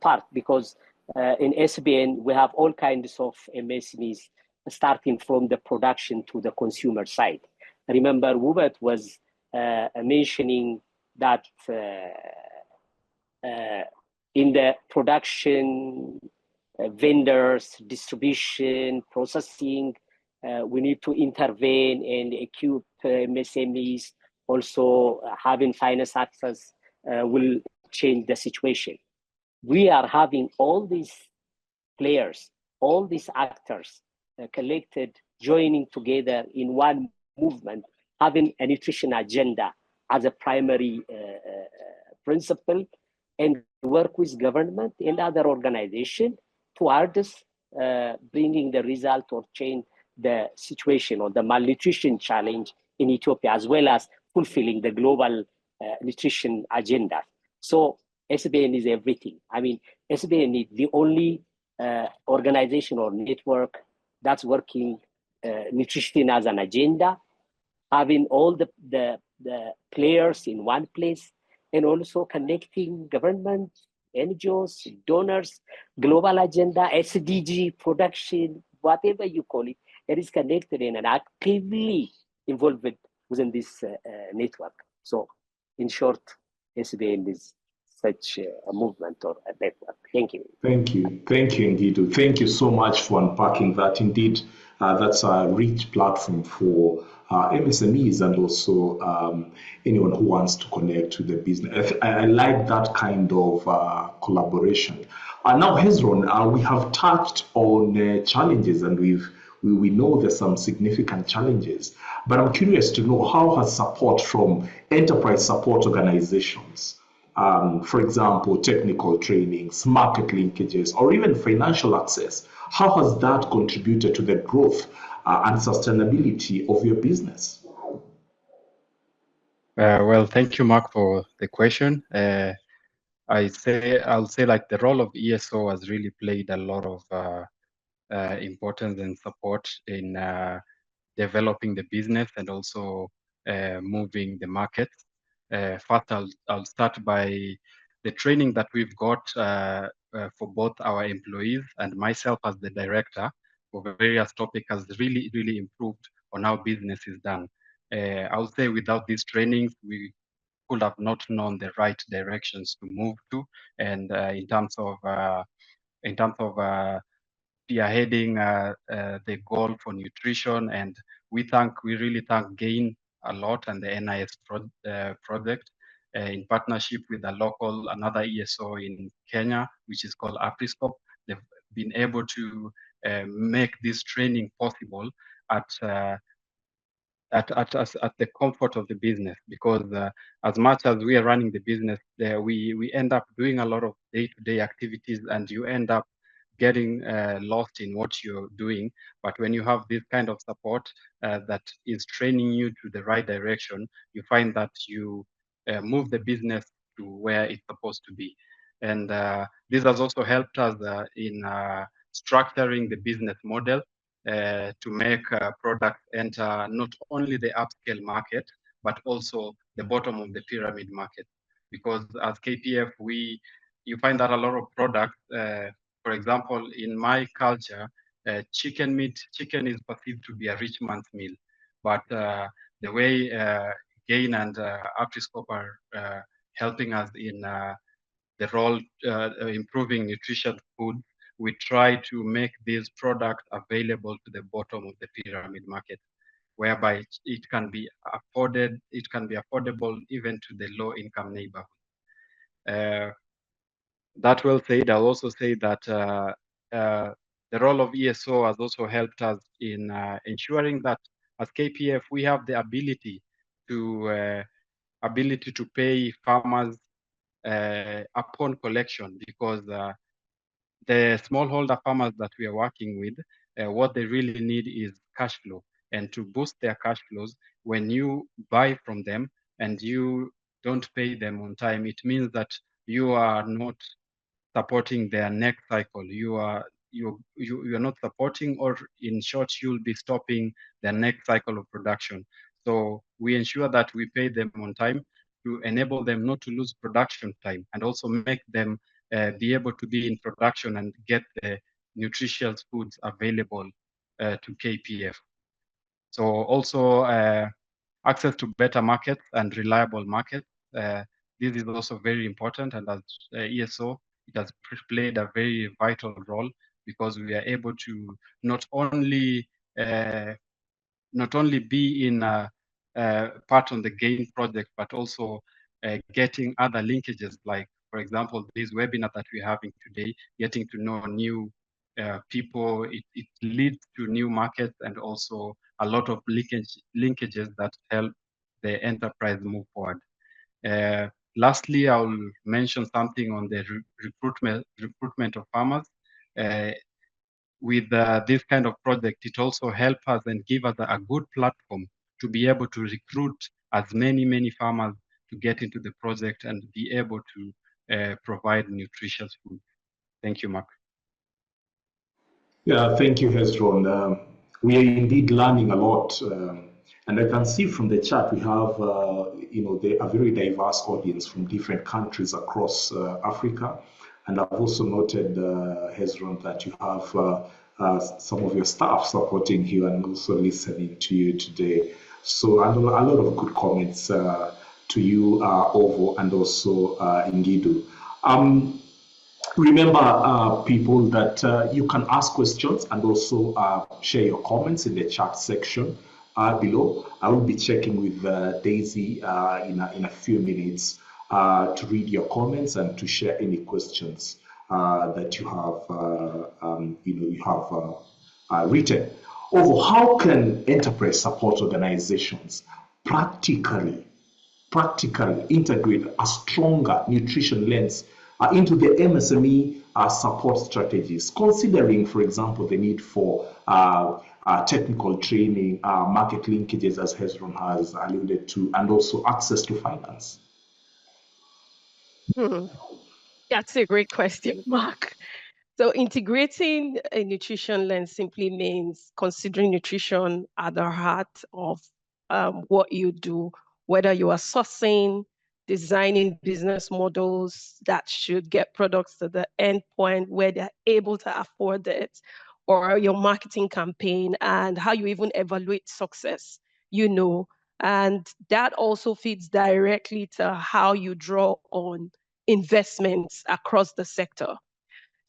part, because in SBN, we have all kinds of MSMEs, starting from the production to the consumer side. Remember, Hubert was mentioning that in the production, vendors, distribution, processing, we need to intervene and equip MSMEs. Also, having finance access will change the situation. We are having all these players, all these actors collected, joining together in one movement, having a nutrition agenda as a primary principle, and work with government and other organizations towards bringing the result or change the situation or the malnutrition challenge in Ethiopia, as well as fulfilling the global nutrition agenda. So SBN is everything. I mean, SBN is the only organization or network that's working nutrition as an agenda, having all the players in one place, and also connecting government, NGOs, donors, global agenda, SDG, production, whatever you call it. It is connected and actively involved within this network. So, in short, SBN is such a movement or a network. Thank you. Thank you, Ngidu. Thank you so much for unpacking that. Indeed, that's a rich platform for MSMEs and also anyone who wants to connect to the business. I like that kind of collaboration. Now, Hezron, we have touched on challenges, and we know there's some significant challenges, but I'm curious to know, how has support from enterprise support organizations, for example, technical trainings, market linkages, or even financial access, how has that contributed to the growth and sustainability of your business? Well, thank you, Mark, for the question. I'll say like the role of ESO has really played a lot of importance and support in developing the business and also moving the market. First, I'll start by the training that we've got for both our employees and myself as the director for various topics has really, really improved on how business is done. I would say without these trainings, we could have not known the right directions to move to, and in terms of spearheading the goal for nutrition. And we really thank GAIN a lot and the NIS project in partnership with another ESO in Kenya, which is called Apriscope. They've been able to make this training possible at the comfort of the business, because as much as we are running the business, we end up doing a lot of day-to-day activities, and you end up getting lost in what you're doing. But when you have this kind of support that is training you to the right direction, you find that you move the business to where it's supposed to be. And this has also helped us in structuring the business model to make products enter not only the upscale market, but also the bottom of the pyramid market. Because as KPF, you find that a lot of products, for example, in my culture, chicken is perceived to be a rich man's meal. But the way GAIN and Apriscope are helping us in the role improving nutrition food, we try to make these products available to the bottom of the pyramid market, whereby it can be affordable even to the low income neighborhood. That well said, I'll also say that the role of ESO has also helped us in ensuring that as KPF, we have the ability to pay farmers upon collection, because the smallholder farmers that we are working with, what they really need is cash flow. And to boost their cash flows, when you buy from them and you don't pay them on time, it means that you are not supporting their next cycle. You are not supporting, or in short, you'll be stopping their next cycle of production. So we ensure that we pay them on time to enable them not to lose production time, and also make them be able to be in production and get the nutritious foods available to KPF. So also access to better markets and reliable markets. This is also very important, and as ESO, it has played a very vital role, because we are able to not only be in part on the GAIN project, but also getting other linkages, like, for example, this webinar that we're having today, getting to know new people. It leads to new markets and also a lot of linkages that help the enterprise move forward. Lastly, I'll mention something on the recruitment of farmers. With this kind of project, it also helps us and give us a good platform to be able to recruit as many farmers to get into the project and be able to provide nutritious food. Thank you, Mark. Yeah, thank you, Hezron. We are indeed learning a lot. And I can see from the chat we have, a very diverse audience from different countries across Africa. And I've also noted, Hezron, that you have some of your staff supporting you and also listening to you today. So, and a lot of good comments to you, Ovo, and also Ngidu. Remember, people, that you can ask questions and also share your comments in the chat section below. I will be checking with Daisy in a few minutes to read your comments and to share any questions that you have written. Over how can enterprise support organizations practically integrate a stronger nutrition lens into the MSME support strategies, considering, for example, the need for technical training, market linkages, as Hezron has alluded to, and also access to finance? That's a great question, Mark. So integrating a nutrition lens simply means considering nutrition at the heart of what you do, whether you are sourcing, designing business models that should get products to the end point where they're able to afford it, or your marketing campaign and how you even evaluate success, and that also feeds directly to how you draw on investments across the sector.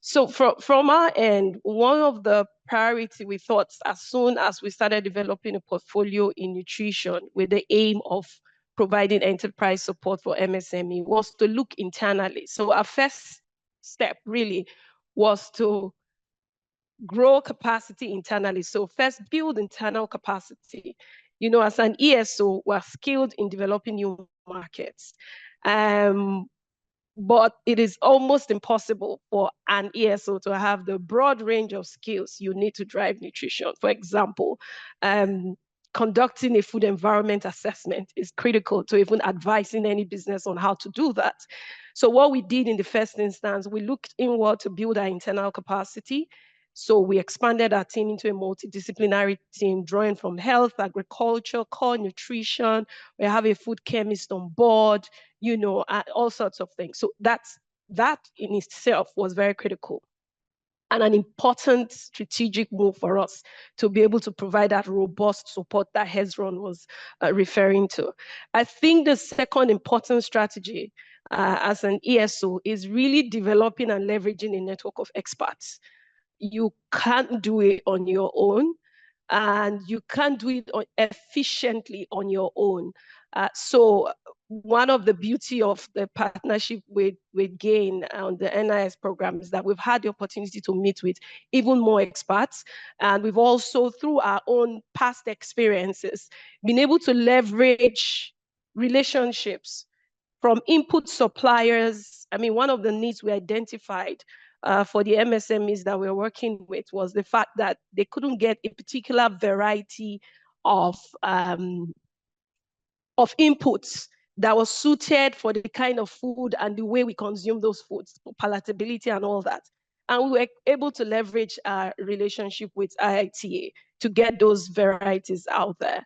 So from our end, one of the priority we thought as soon as we started developing a portfolio in nutrition with the aim of providing enterprise support for MSME was to look internally. So our first step really was to grow capacity internally. So first build internal capacity. As an ESO, we're skilled in developing new markets. But it is almost impossible for an ESO to have the broad range of skills you need to drive nutrition. For example, conducting a food environment assessment is critical to even advising any business on how to do that. So what we did in the first instance, we looked inward to build our internal capacity. So we expanded our team into a multidisciplinary team, drawing from health, agriculture, core nutrition. We have a food chemist on board, all sorts of things. So that in itself was very critical and an important strategic move for us to be able to provide that robust support that Hezron was referring to. I think the second important strategy as an ESO is really developing and leveraging a network of experts. You can't do it on your own, and you can't do it efficiently on your own. So one of the beauty of the partnership with GAIN on the NIS program is that we've had the opportunity to meet with even more experts. And we've also, through our own past experiences, been able to leverage relationships from input suppliers. I mean, one of the needs we identified for the MSMEs that we're working with was the fact that they couldn't get a particular variety of inputs that was suited for the kind of food and the way we consume those foods, palatability and all that. And we were able to leverage our relationship with IITA to get those varieties out there.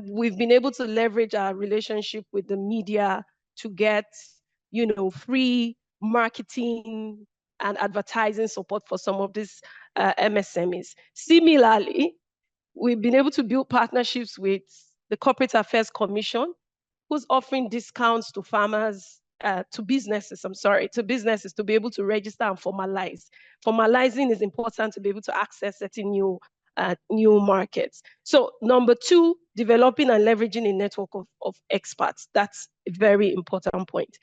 We've been able to leverage our relationship with the media to get, free marketing and advertising support for some of these MSMEs. Similarly, we've been able to build partnerships with the Corporate Affairs Commission, who's offering discounts to farmers, to businesses to be able to register and formalize. Formalizing is important to be able to access certain new markets. So number two, developing and leveraging a network of experts. That's a very important point.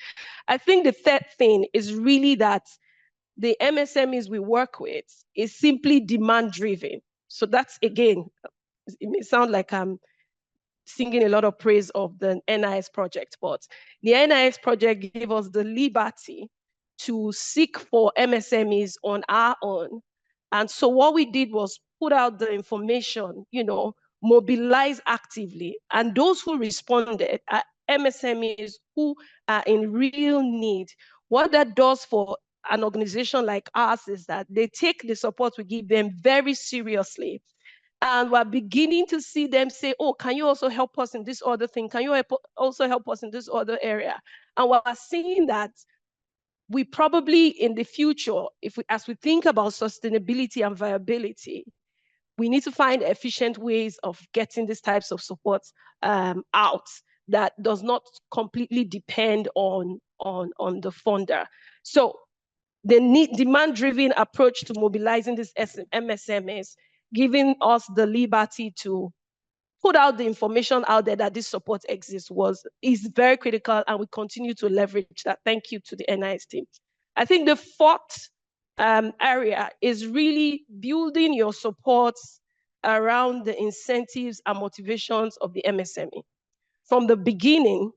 I think the third thing is really that the MSMEs we work with is simply demand driven. So that's, again, it may sound like I'm singing a lot of praise of the NIS project, but the NIS project gave us the liberty to seek for MSMEs on our own. And so what we did was put out the information, mobilize actively. And those who responded are MSMEs who are in real need. What that does for an organization like ours is that they take the support we give them very seriously. And we're beginning to see them say, oh, can you also help us in this other thing? Can you also help us in this other area? And we're seeing that we probably in the future, as we think about sustainability and viability, we need to find efficient ways of getting these types of support out that does not completely depend on the funder. So the demand-driven approach to mobilizing these MSMEs, giving us the liberty to put out the information out there that this support exists is very critical, and we continue to leverage that. Thank you to the NIS team. I think the fourth area is really building your support around the incentives and motivations of the MSME. From the beginning,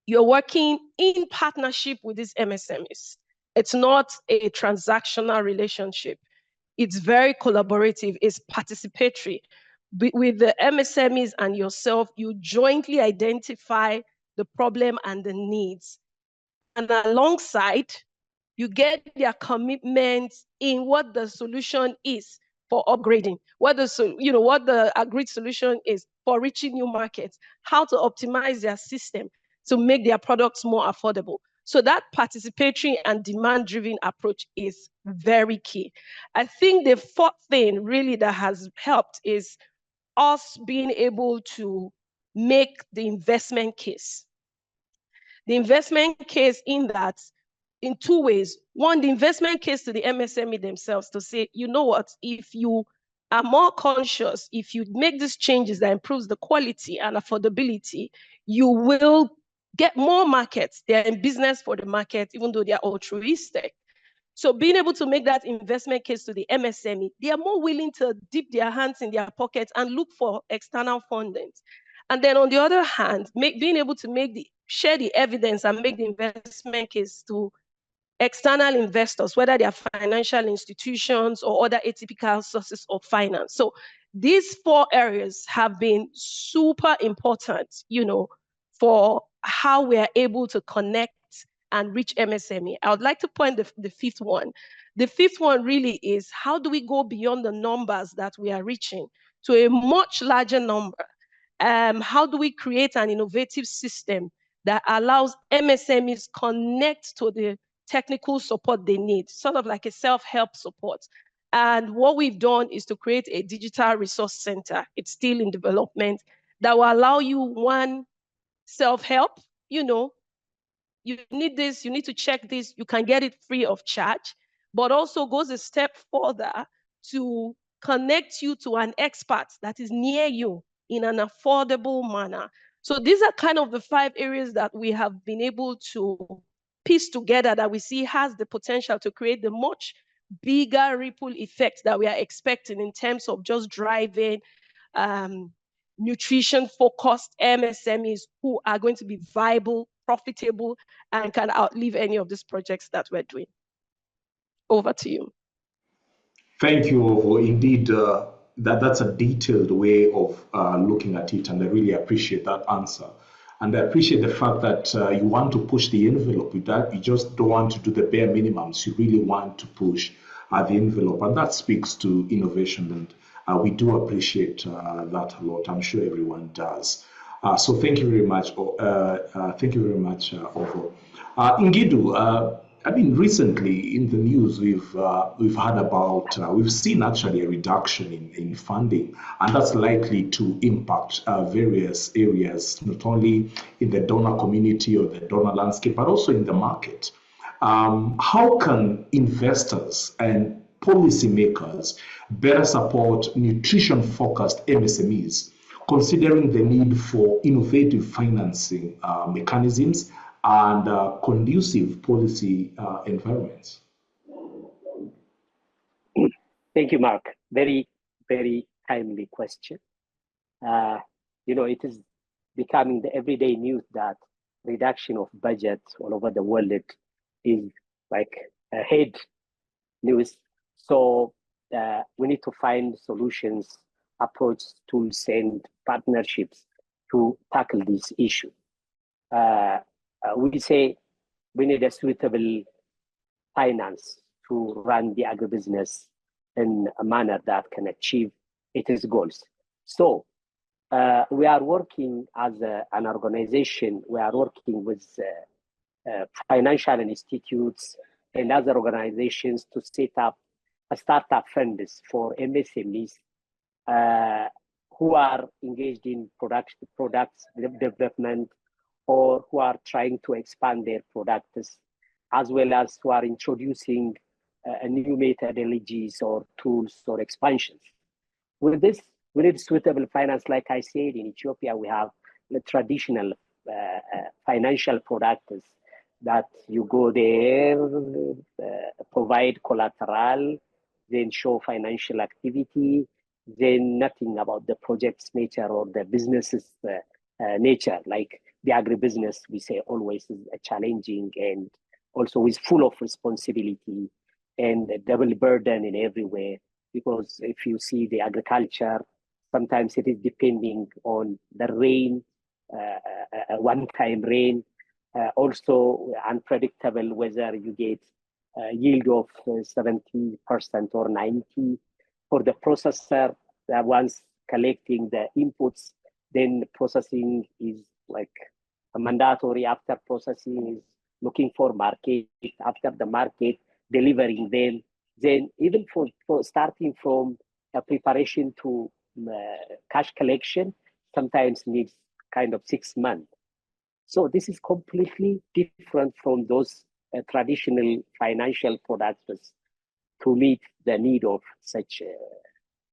you're working in partnership with these MSMEs. It's not a transactional relationship. it's very collaborative, it's participatory. With the MSMEs and yourself, you jointly identify the problem and the needs. And alongside, you get their commitment in what the solution is for upgrading, what the agreed solution is for reaching new markets, how to optimize their system to make their products more affordable. So that participatory and demand-driven approach is very key. I think the fourth thing really that has helped is us being able to make the investment case. The investment case in that, in two ways. One, the investment case to the MSME themselves to say, you know what, if you are more conscious, if you make these changes that improves the quality and affordability, you will get more markets. They're in business for the market, even though they're altruistic. So being able to make that investment case to the MSME, they are more willing to dip their hands in their pockets and look for external funding. And then on the other hand, being able to share the evidence and make the investment case to external investors, whether they are financial institutions or other atypical sources of finance. So these four areas have been super important, for how we are able to connect and reach MSME. I would like to point the fifth one. The fifth one really is, how do we go beyond the numbers that we are reaching to a much larger number? How do we create an innovative system that allows MSMEs connect to the technical support they need, sort of like a self-help support? And what we've done is to create a digital resource center. It's still in development, that will allow you, one, self-help, you need this, you need to check this, you can get it free of charge, but also goes a step further to connect you to an expert that is near you in an affordable manner. So these are kind of the 5 areas that we have been able to piece together that we see has the potential to create the much bigger ripple effect that we are expecting in terms of just driving nutrition-focused MSMEs who are going to be viable, profitable, and can outlive any of these projects that we're doing. Over to you. Thank you, Ovo. Indeed, that's a detailed way of looking at it, and I really appreciate that answer. And I appreciate the fact that you want to push the envelope with that. You just don't want to do the bare minimums. You really want to push the envelope, and that speaks to innovation. And we do appreciate that a lot. I'm sure everyone does. So thank you very much. Thank you very much, Ovo. Ngidu, I mean, recently in the news, we've heard about, we've seen actually a reduction in funding, and that's likely to impact various areas, not only in the donor community or the donor landscape, but also in the market. How can investors and policymakers better support nutrition-focused MSMEs, considering the need for innovative financing mechanisms and conducive policy environments? Thank you, Mark. Very, very timely question. It is becoming the everyday news that reduction of budget all over the world is like a head news. So we need to find solutions, approach, tools, and partnerships to tackle this issue. We say we need a suitable finance to run the agribusiness in a manner that can achieve its goals. So we are working as an organization, we are working with financial institutes and other organizations to set up a startup funds for MSMEs who are engaged in products development, or who are trying to expand their products, as well as who are introducing new methodologies or tools or expansions. With this, we need suitable finance. Like I said, in Ethiopia, we have the traditional financial products that you go there, provide collateral, then show financial activity, then nothing about the project's nature or the business's nature. Like the agribusiness, we say always is challenging and also is full of responsibility and a double burden in every way. because if you see the agriculture, sometimes it is depending on the rain, one-time rain, also unpredictable whether you get yield of 70% or 90%. For the processor, once collecting the inputs, then processing is like a mandatory. After processing is looking for market, after the market, delivering them. Then even for starting from a preparation to cash collection, sometimes needs kind of 6 months. So this is completely different from those traditional financial products to meet the need of such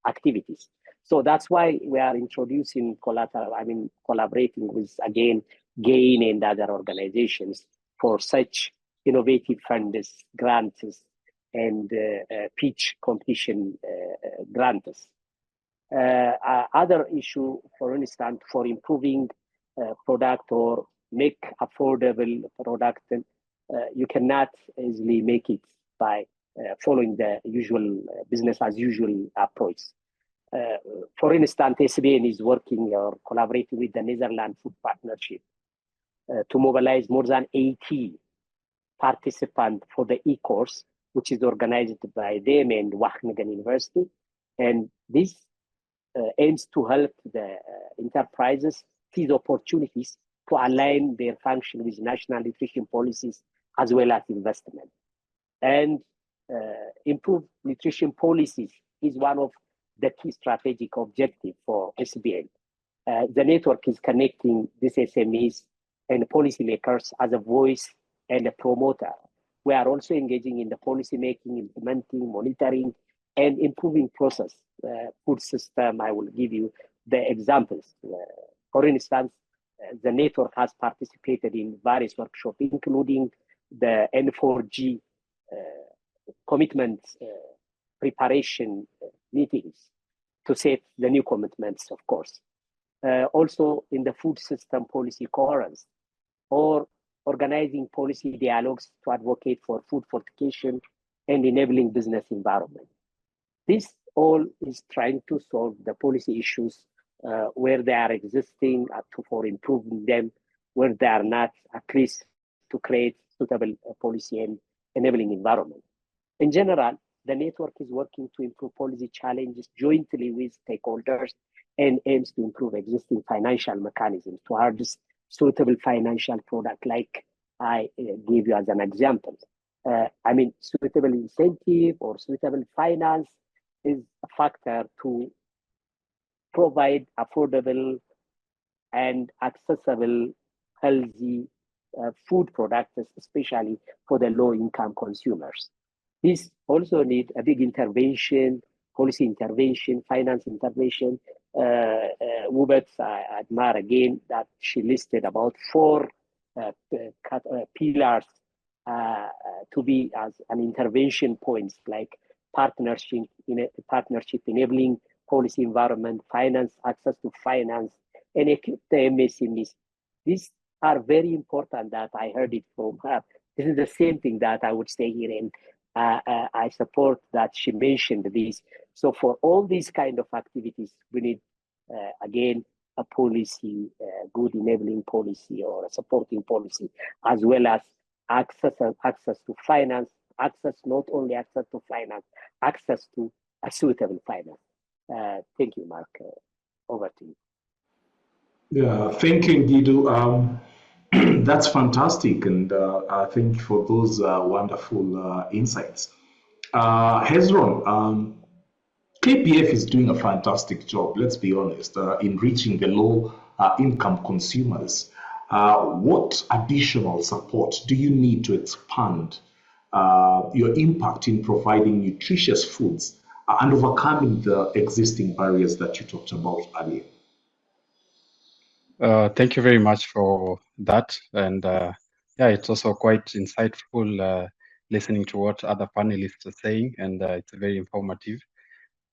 activities. So that's why we are introducing collaborating with, again, GAIN and other organizations for such innovative funds, grants, and pitch competition grants. Other issue, for instance, for improving product or make affordable product, you cannot easily make it by following the usual business as usual approach. For instance, SBN is working or collaborating with the Netherlands Food Partnership to mobilize more than 80 participants for the e-course, which is organized by them and Wageningen University. And this aims to help the enterprises seize opportunities to align their function with national nutrition policies as well as investment. And improve nutrition policies is one of the key strategic objectives for SBN. The network is connecting these SMEs and policymakers as a voice and a promoter. We are also engaging in the policy making, implementing, monitoring, and improving process. Food system, I will give you the examples. For instance, the network has participated in various workshops, including the N4G commitment preparation meetings to set the new commitments, of course. Also in the food system policy coherence, or organizing policy dialogues to advocate for food fortification and enabling business environment. This all is trying to solve the policy issues where they are existing for improving them, where they are not, at least to create suitable policy and enabling environment. In general, the network is working to improve policy challenges jointly with stakeholders and aims to improve existing financial mechanisms to harness suitable financial product, like I gave you as an example. Suitable incentive or suitable finance is a factor to provide affordable and accessible, healthy food products, especially for the low-income consumers. This also needs a big intervention, policy intervention, finance intervention. Hubert, I admire again that she listed about 4 pillars to be as an intervention points, like partnership enabling policy environment, finance, access to finance, and equip the MSMEs. These are very important that I heard it from her. This is the same thing that I would say here, and I support that she mentioned this. So for all these kind of activities, we need, again, a policy, good enabling policy or a supporting policy, as well as access to finance, not only access to finance, access to a suitable finance. Thank you, Mark. Over to you. Yeah, thank you, Guido. That's fantastic, and I thank you for those wonderful insights. Hezron, KPF is doing a fantastic job, let's be honest, in reaching the low-income consumers. What additional support do you need to expand your impact in providing nutritious foods and overcoming the existing barriers that you talked about earlier? Thank you very much for that. And it's also quite insightful listening to what other panelists are saying, and it's very informative.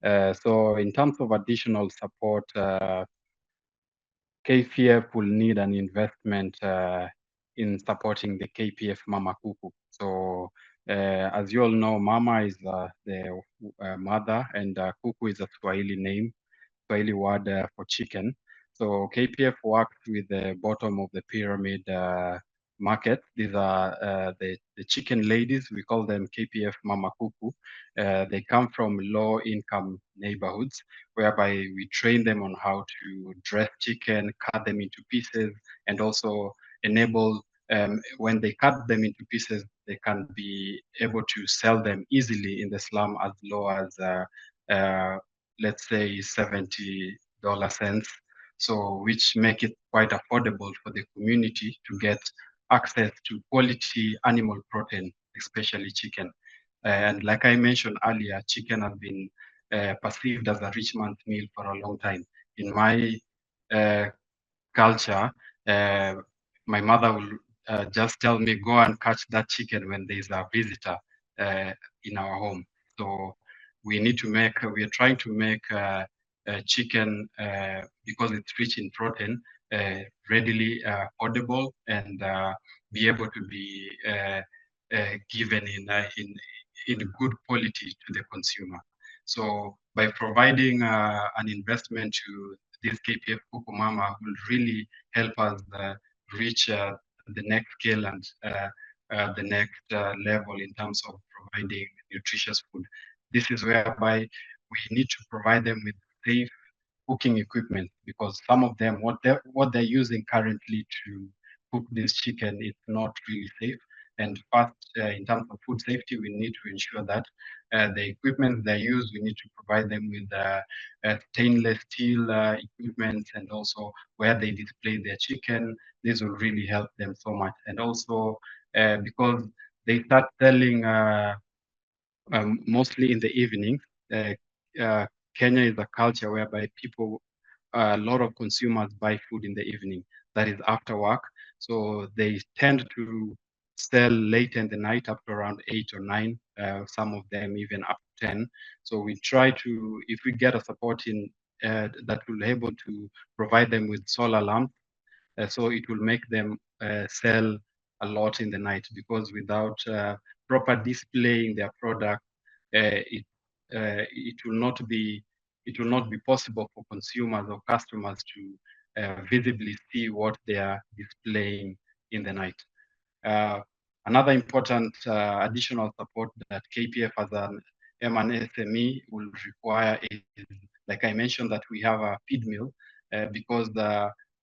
So in terms of additional support, KPF will need an investment in supporting the KPF Mama Kuku. So As you all know, Mama is the mother, and Kuku is a Swahili name, Swahili word for chicken. So KPF works with the bottom of the pyramid market. These are the chicken ladies. We call them KPF Mama Kuku. They come from low income neighborhoods, whereby we train them on how to dress chicken, cut them into pieces, and also enable when they cut them into pieces, they can be able to sell them easily in the slum as low as let's say $70 cents. So which make it quite affordable for the community to get access to quality animal protein, especially chicken. And like I mentioned earlier, chicken has been perceived as a rich man's meal for a long time. In my culture, my mother will just tell me, go and catch that chicken when there's a visitor in our home. So we are trying to make chicken, because it's rich in protein, readily affordable and be able to be given in good quality to the consumer. So by providing an investment to this KPF Kuku Mama will really help us reach the next scale and the next level in terms of providing nutritious food. This is whereby we need to provide them with safe cooking equipment, because some of them, what they're using currently to cook this chicken is not really safe. And first, in terms of food safety, we need to ensure that the equipment they use, we need to provide them with stainless steel equipment, and also where they display their chicken. This will really help them so much. And also because they start selling mostly in the evening. Kenya is a culture whereby people, a lot of consumers buy food in the evening, that is after work. So they tend to sell late in the night up to around 8 or 9, some of them even up to 10. So we try to, if we get a support in that will able to provide them with solar lamps, so it will make them sell a lot in the night, because without proper displaying their product, it will not be possible for consumers or customers to visibly see what they are displaying in the night. Another important additional support that KPF as an MSME will require is, like I mentioned, that we have a feed mill, because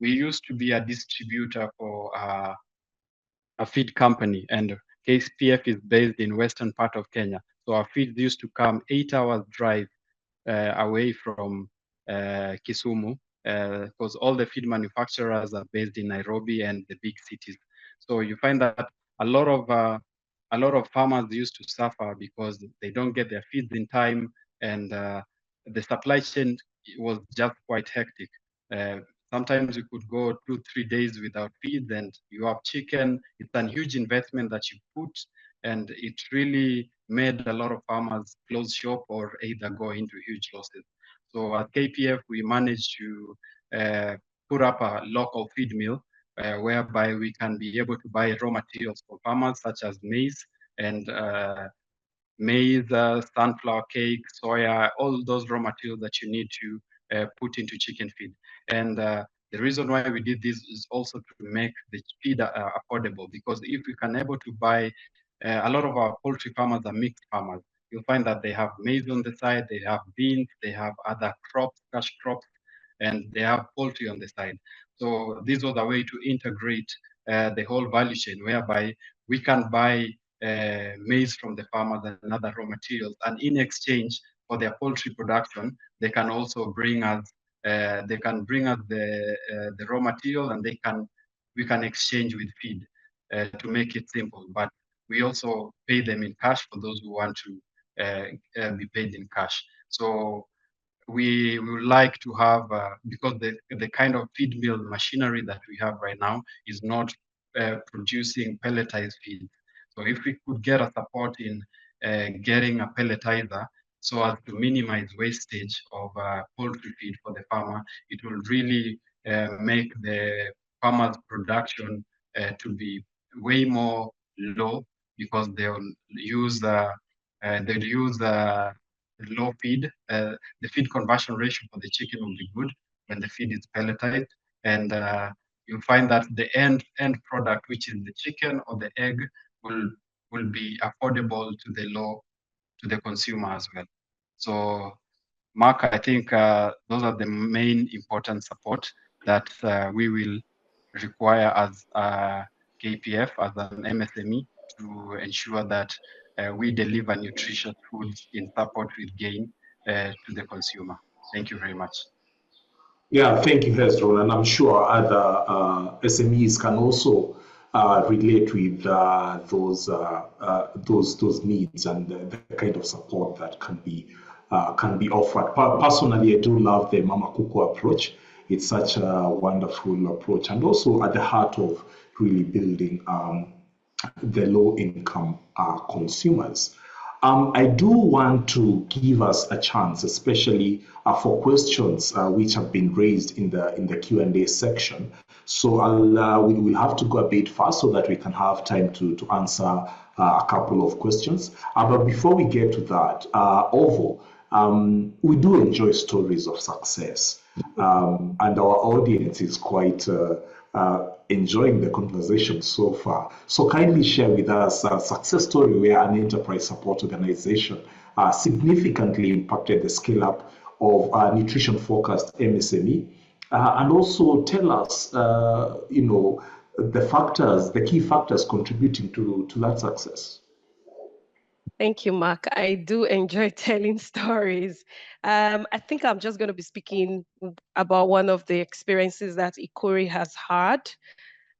we used to be a distributor for a feed company, and KPF is based in western part of Kenya. So our feeds used to come 8 hours drive away from Kisumu, because all the feed manufacturers are based in Nairobi and the big cities. So you find that a lot of farmers used to suffer because they don't get their feeds in time, and the supply chain was just quite hectic. Sometimes you could go 2-3 days without feed, and you have chicken. It's a huge investment that you put, and it really made a lot of farmers close shop or either go into huge losses. So at KPF, we managed to put up a local feed mill, whereby we can be able to buy raw materials for farmers, such as maize and sunflower cake, soya, all those raw materials that you need to put into chicken feed. And the reason why we did this is also to make the feed affordable, because if we can able to buy, a lot of our poultry farmers are mixed farmers. You'll find that they have maize on the side, they have beans, they have other crops, cash crops, and they have poultry on the side. So this was a way to integrate the whole value chain, whereby we can buy maize from the farmers and other raw materials, and in exchange for their poultry production, they can also bring us the raw material, and we can exchange with feed to make it simple. But we also pay them in cash for those who want to be paid in cash. So we would like to have, because the kind of feed mill machinery that we have right now is not producing pelletized feed. So if we could get a support in getting a pelletizer, so as to minimize wastage of poultry feed for the farmer, it will really make the farmer's production to be way more low, because they'll use low feed. The feed conversion ratio for the chicken will be good when the feed is pelletized, and you'll find that the end product, which is the chicken or the egg, will be affordable to the consumer as well. So, Mark, I think those are the main important support that we will require as KPF, as an MSME, to ensure that we deliver nutritious foods in support with gain to the consumer. Thank you very much. Yeah, thank you, Hezron, and I'm sure other SMEs can also relate with those needs and the kind of support that can be offered. Personally, I do love the Mama Kuku approach. It's such a wonderful approach, and also at the heart of really building the low-income consumers. I do want to give us a chance, especially for questions which have been raised in the Q&A section. So we will have to go a bit fast so that we can have time to answer a couple of questions. But before we get to that, Ovo, we do enjoy stories of success, and our audience is quite enjoying the conversation so far. So kindly share with us a success story where an enterprise support organization significantly impacted the scale up of nutrition-focused MSME, and also tell us, the key factors contributing to that success. Thank you, Mark. I do enjoy telling stories. I think I'm just going to be speaking about one of the experiences that Ikori has had.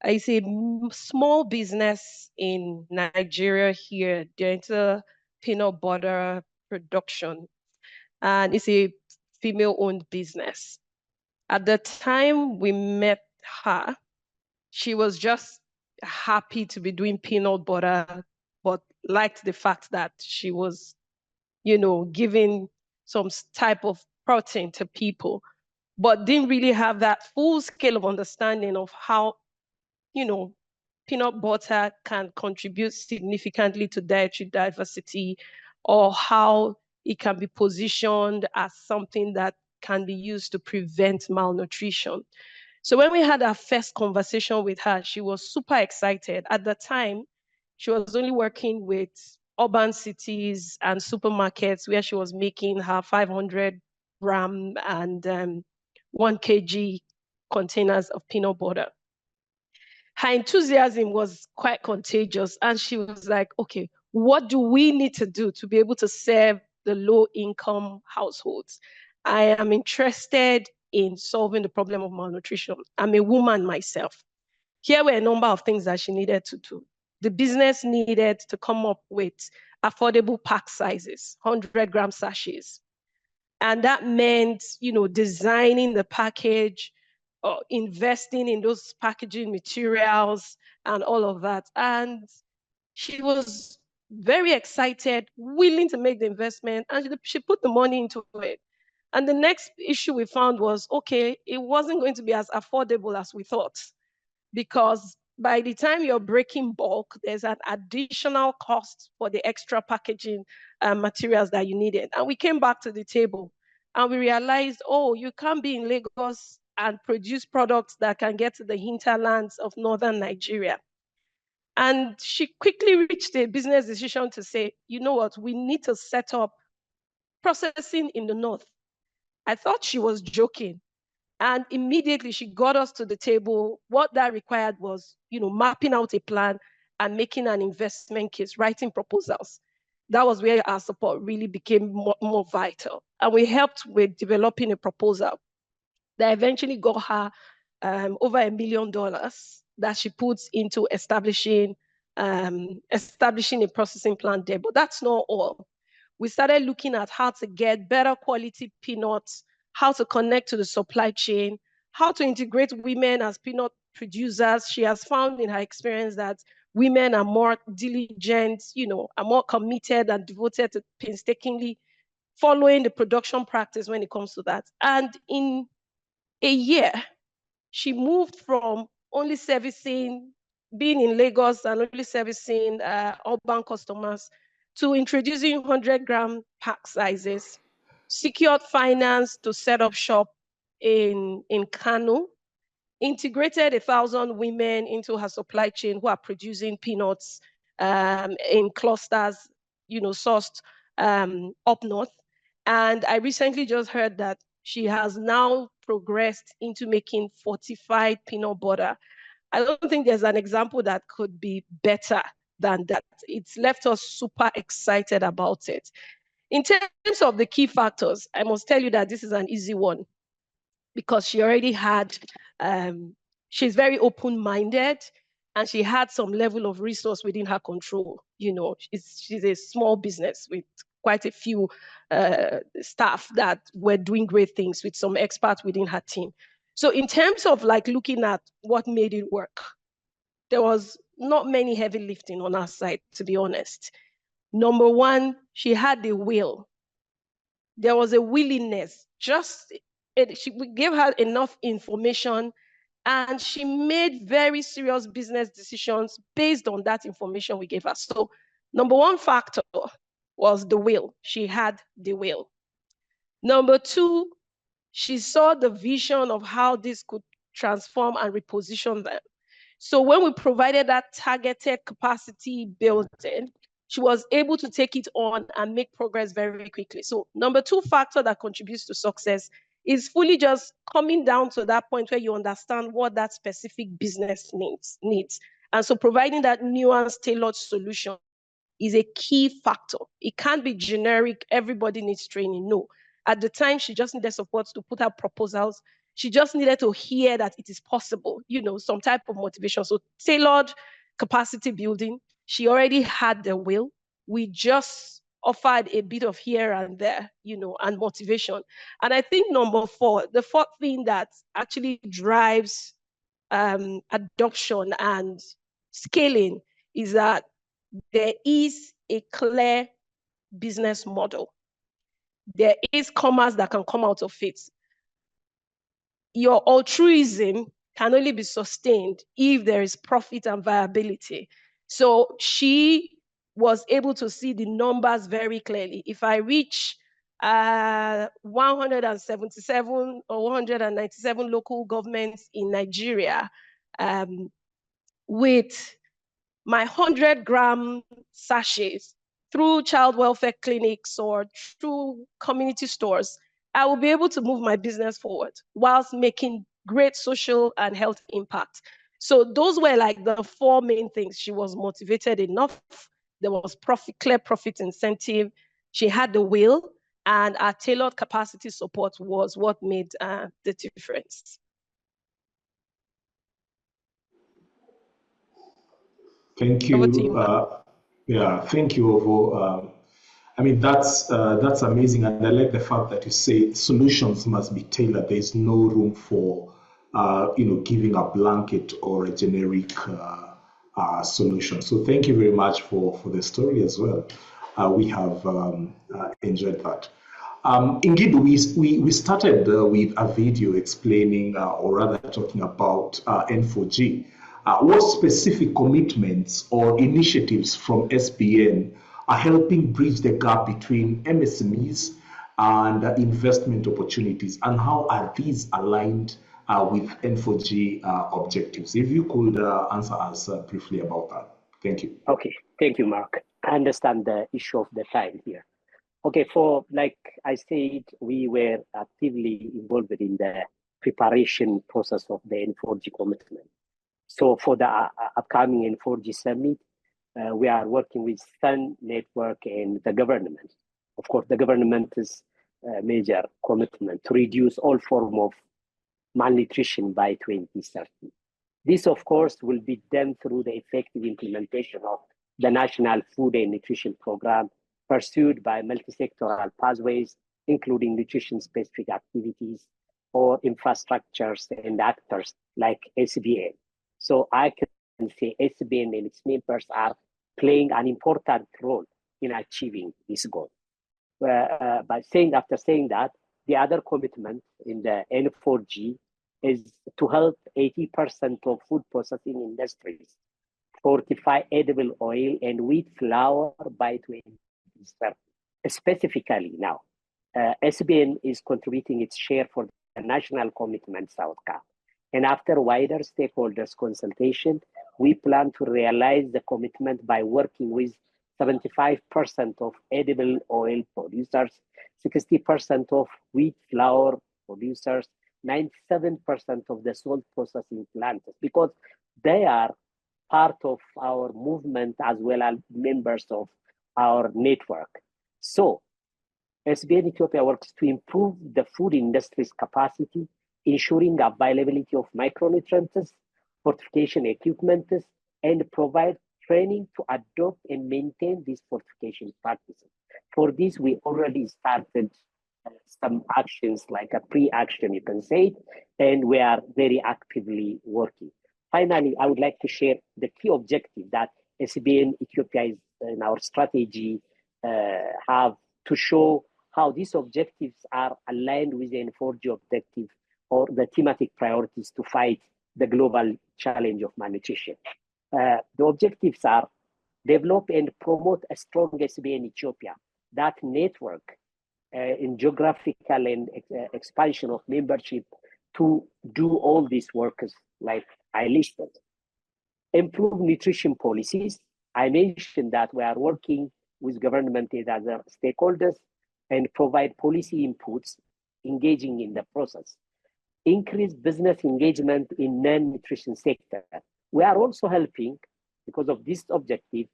It's a small business in Nigeria here. They're into peanut butter production, and it's a female-owned business. At the time we met her, she was just happy to be doing peanut butter, but liked the fact that she was, giving some type of protein to people, but didn't really have that full scale of understanding of how, peanut butter can contribute significantly to dietary diversity, or how it can be positioned as something that can be used to prevent malnutrition. So when we had our first conversation with her, she was super excited. At the time, she was only working with urban cities and supermarkets where she was making her 500 gram and 1 kg containers of peanut butter. Her enthusiasm was quite contagious, and she was like, okay, what do we need to do to be able to serve the low-income households? I am interested in solving the problem of malnutrition. I'm a woman myself. Here were a number of things that she needed to do. The business needed to come up with affordable pack sizes, 100-gram sachets. And that meant, designing the package, investing in those packaging materials and all of that. And she was very excited, willing to make the investment, and she put the money into it. And the next issue we found was, okay, it wasn't going to be as affordable as we thought, because by the time you're breaking bulk, there's an additional cost for the extra packaging materials that you needed. And we came back to the table and we realized, oh, you can't be in Lagos and produce products that can get to the hinterlands of northern Nigeria. And she quickly reached a business decision to say, you know what, we need to set up processing in the north. I thought she was joking. And immediately she got us to the table. What that required was, mapping out a plan and making an investment case, writing proposals. That was where our support really became more vital. And we helped with developing a proposal that eventually got her over $1 million that she puts into establishing a processing plant there. But that's not all. We started looking at how to get better quality peanuts, how to connect to the supply chain, how to integrate women as peanut producers. She has found in her experience that women are more diligent, are more committed and devoted to painstakingly following the production practice when it comes to that. And in a year, she moved from only servicing being in Lagos and only servicing urban customers to introducing 100-gram pack sizes, secured finance to set up shop in Kano, integrated 1,000 women into her supply chain who are producing peanuts in clusters, sourced up north. And I recently just heard that she has now progressed into making fortified peanut butter. I don't think there's an example that could be better than that. It's left us super excited about it. In terms of the key factors, I must tell you that this is an easy one because she already had, she's very open-minded and she had some level of resource within her control. She's a small business with quite a few staff that were doing great things with some experts within her team. So in terms of looking at what made it work, there was not many heavy lifting on our side, to be honest. Number one, she had the will. There was a willingness. We gave her enough information and she made very serious business decisions based on that information we gave her. So number one factor was the will. She had the will. Number two, she saw the vision of how this could transform and reposition them. So when we provided that targeted capacity building, she was able to take it on and make progress very, very quickly. So number two factor that contributes to success is fully just coming down to that point where you understand what that specific business needs. And so providing that nuanced, tailored solution is a key factor. It can't be generic, everybody needs training. No. At the time, she just needed support to put out proposals. She just needed to hear that it is possible, some type of motivation. So tailored capacity building, she already had the will. We just offered a bit of here and there, and motivation. And I think number four, the fourth thing that actually drives adoption and scaling is that there is a clear business model. There is commerce that can come out of it. Your altruism can only be sustained if there is profit and viability. So she was able to see the numbers very clearly. If I reach 177 or 197 local governments in Nigeria with my 100-gram sachets through child welfare clinics or through community stores, I will be able to move my business forward whilst making great social and health impact. So those were the four main things. She was motivated enough. There was clear profit incentive. She had the will, and our tailored capacity support was what made the difference. Thank you. Thank you, Ovo. I mean, that's amazing, and I like the fact that you say solutions must be tailored. There is no room for, giving a blanket or a generic solution. So thank you very much for the story as well. We have enjoyed that. Indeed, we started with a video explaining, or rather talking about N4G. What specific commitments or initiatives from SBN are helping bridge the gap between MSMEs and investment opportunities, and how are these aligned with N4G objectives? If you could answer us briefly about that. Thank you. Okay, thank you, Mark. I understand the issue of the time here. Okay, like I said, we were actively involved in the preparation process of the N4G commitment. So for the upcoming N4G summit, we are working with Sun Network and the government. Of course, the government's major commitment to reduce all form of malnutrition by 2030. This, of course, will be done through the effective implementation of the National Food and Nutrition Program pursued by multi-sectoral pathways, including nutrition-specific activities or infrastructures and actors like SBN. So I can say SBN and its members are playing an important role in achieving this goal. After saying that, the other commitment in the N4G is to help 80% of food processing industries fortify edible oil and wheat flour by 2030. Specifically now, SBN is contributing its share for the National Commitment Outcome. And after wider stakeholders consultation, we plan to realize the commitment by working with 75% of edible oil producers, 60% of wheat flour producers, 97% of the salt processing plants, because they are part of our movement as well as members of our network. So SBN Ethiopia works to improve the food industry's capacity, ensuring availability of micronutrients, fortification equipment, and provide training to adopt and maintain these fortification practices. For this, we already started some actions, like a pre-action, you can say, and we are very actively working. Finally, I would like to share the key objective that SBN Ethiopia is in our strategy have to show how these objectives are aligned with the N4G objective or the thematic priorities to fight the global challenge of malnutrition. The objectives are develop and promote a strong SBN Ethiopia, that network in geographical and expansion of membership to do all these works like I listed. Improve nutrition policies. I mentioned that we are working with government and other stakeholders and provide policy inputs, engaging in the process. Increase business engagement in non-nutrition sector. We are also helping, because of this objective,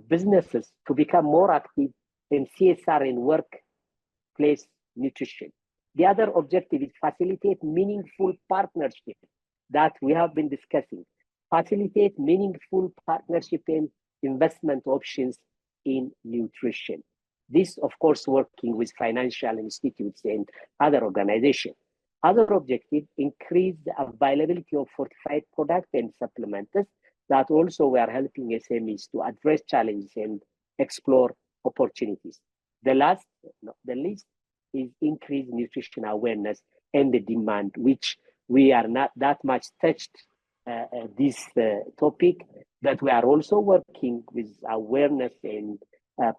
businesses to become more active in CSR and workplace nutrition. The other objective is facilitate meaningful partnership that we have been discussing. Facilitate meaningful partnership and investment options in nutrition. This, of course, working with financial institutes and other organizations. Other objective, increase the availability of fortified products and supplements that also we are helping SMEs to address challenges and explore opportunities. The least is increase nutrition awareness and the demand, which we are not that much touched this topic, but we are also working with awareness and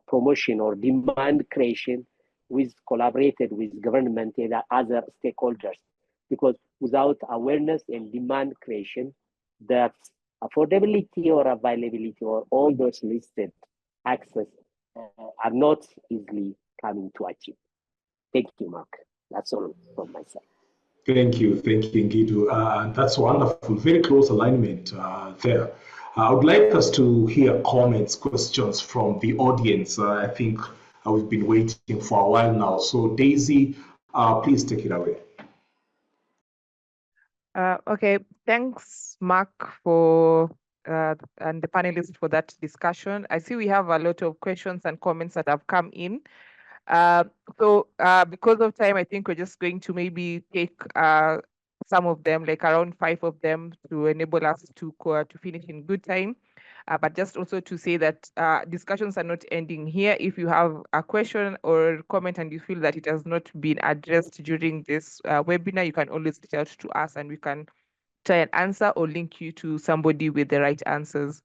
promotion or demand creation with collaborated with government and other stakeholders, because without awareness and demand creation, that affordability or availability or all those listed access are not easily coming to achieve. Thank you, Mark. That's all from my side. Thank you, Ngidu. That's wonderful. Very close alignment there. I would like us to hear comments, questions from the audience. I think we've been waiting for a while now. So Daisy, please take it away. Okay, thanks, Mark, for and the panelists for that discussion. I see we have a lot of questions and comments that have come in. Because of time, I think we're just going to maybe take some of them, like around 5 of them, to enable us to finish in good time. But just also to say that discussions are not ending here. If you have a question or comment and you feel that it has not been addressed during this webinar, you can always reach out to us and we can try and answer or link you to somebody with the right answers.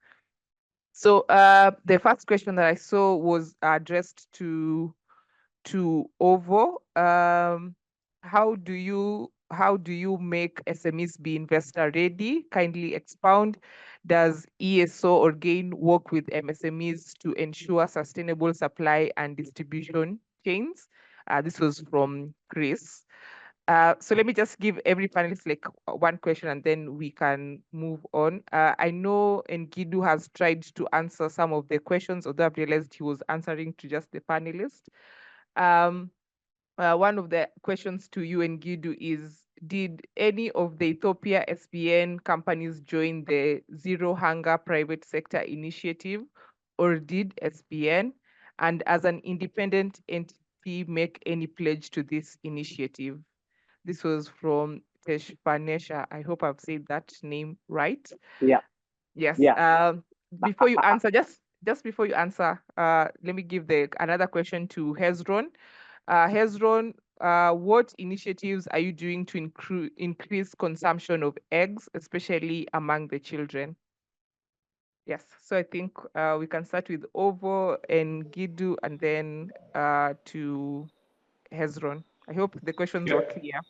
So the first question that I saw was addressed to OVO. How do you make SMEs be investor ready? Kindly expound. Does ESO or GAIN work with MSMEs to ensure sustainable supply and distribution chains? This was from Chris. So let me just give every panelist like one question and then we can move on. I know Ngidu has tried to answer some of the questions, although I've realized he was answering to just the panelists. One of the questions to you, Ngidu, is did any of the Ethiopia SBN companies join the Zero Hunger Private Sector Initiative, or did SBN, and as an independent entity, make any pledge to this initiative? This was from Teshpanesha. I hope I've said that name right. Yeah. Yes. Yeah. Before you answer, just before you answer, let me give another question to Hezron. Hezron, what initiatives are you doing to increase consumption of eggs, especially among the children? Yes, so I think we can start with Ovo and Gidu and then to Hezron. I hope the questions were clear.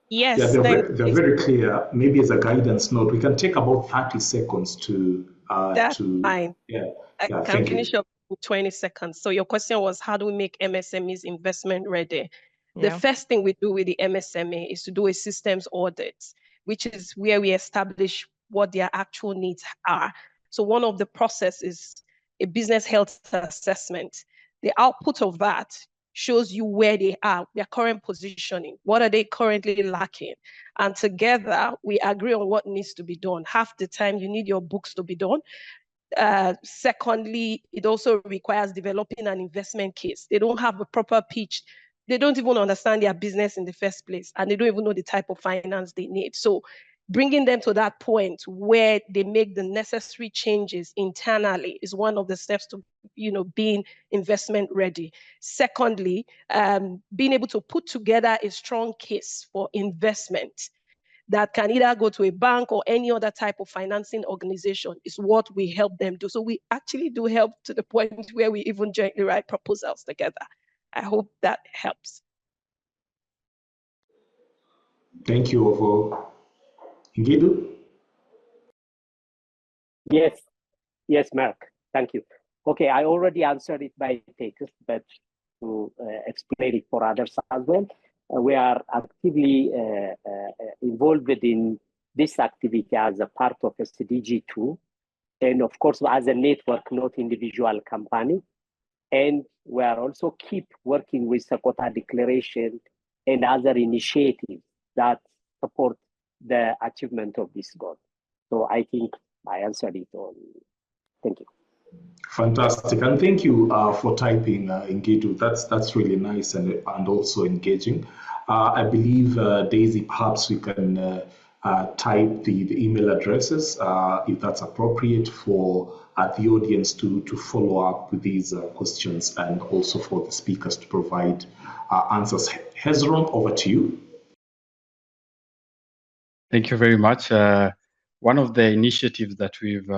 Yeah, Yes, they're very clear. Maybe as a guidance note, we can take about 30 seconds to that's fine. yeah, I can thank you. finish up in 20 seconds. So your question was, how do we make MSMEs investment ready? The Yeah. first thing we do with the MSME is to do a systems audit, which is where we establish what their actual needs are. So one of the process is a business health assessment. The output of that shows you where they are, their current positioning, what are they currently lacking? And together we agree on what needs to be done. Half the time you need your books to be done. Secondly, it also requires developing an investment case. They don't have a proper pitch. They don't even understand their business in the first place, and they don't even know the type of finance they need. So bringing them to that point where they make the necessary changes internally is one of the steps to being investment ready. Secondly, being able to put together a strong case for investment that can either go to a bank or any other type of financing organization is what we help them do. So we actually do help to the point where we even jointly write proposals together. I hope that helps. Thank you, Ovo. Ngidu? Yes, Mark. Thank you. Okay, I already answered it by text, but to explain it for others as well, we are actively involved in this activity as a part of SDG 2, and of course as a network, not individual company. And we are also keep working with Sakota Declaration and other initiatives that support the achievement of this goal. So I think I answered it all. Thank you. Fantastic, and thank you for typing Ngidu. That's really nice and also engaging. I believe Daisy, perhaps we can type the email addresses if that's appropriate for the audience to follow up with these questions, and also for the speakers to provide answers. Hezron, over to you. Thank you very much. One of the initiatives that we've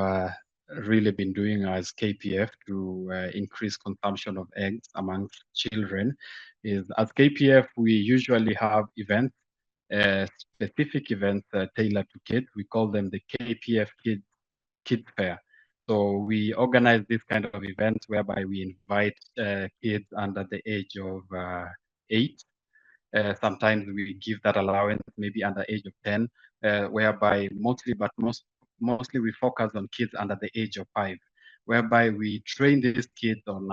really been doing as KPF to increase consumption of eggs among children is, as KPF, we usually have events, specific events tailored to kids. We call them the KPF Kids Fair. So we organize this kind of events whereby we invite kids under the age of 8. Sometimes we give that allowance maybe under age of 10, whereby mostly we focus on kids under the age of 5, whereby we train these kids on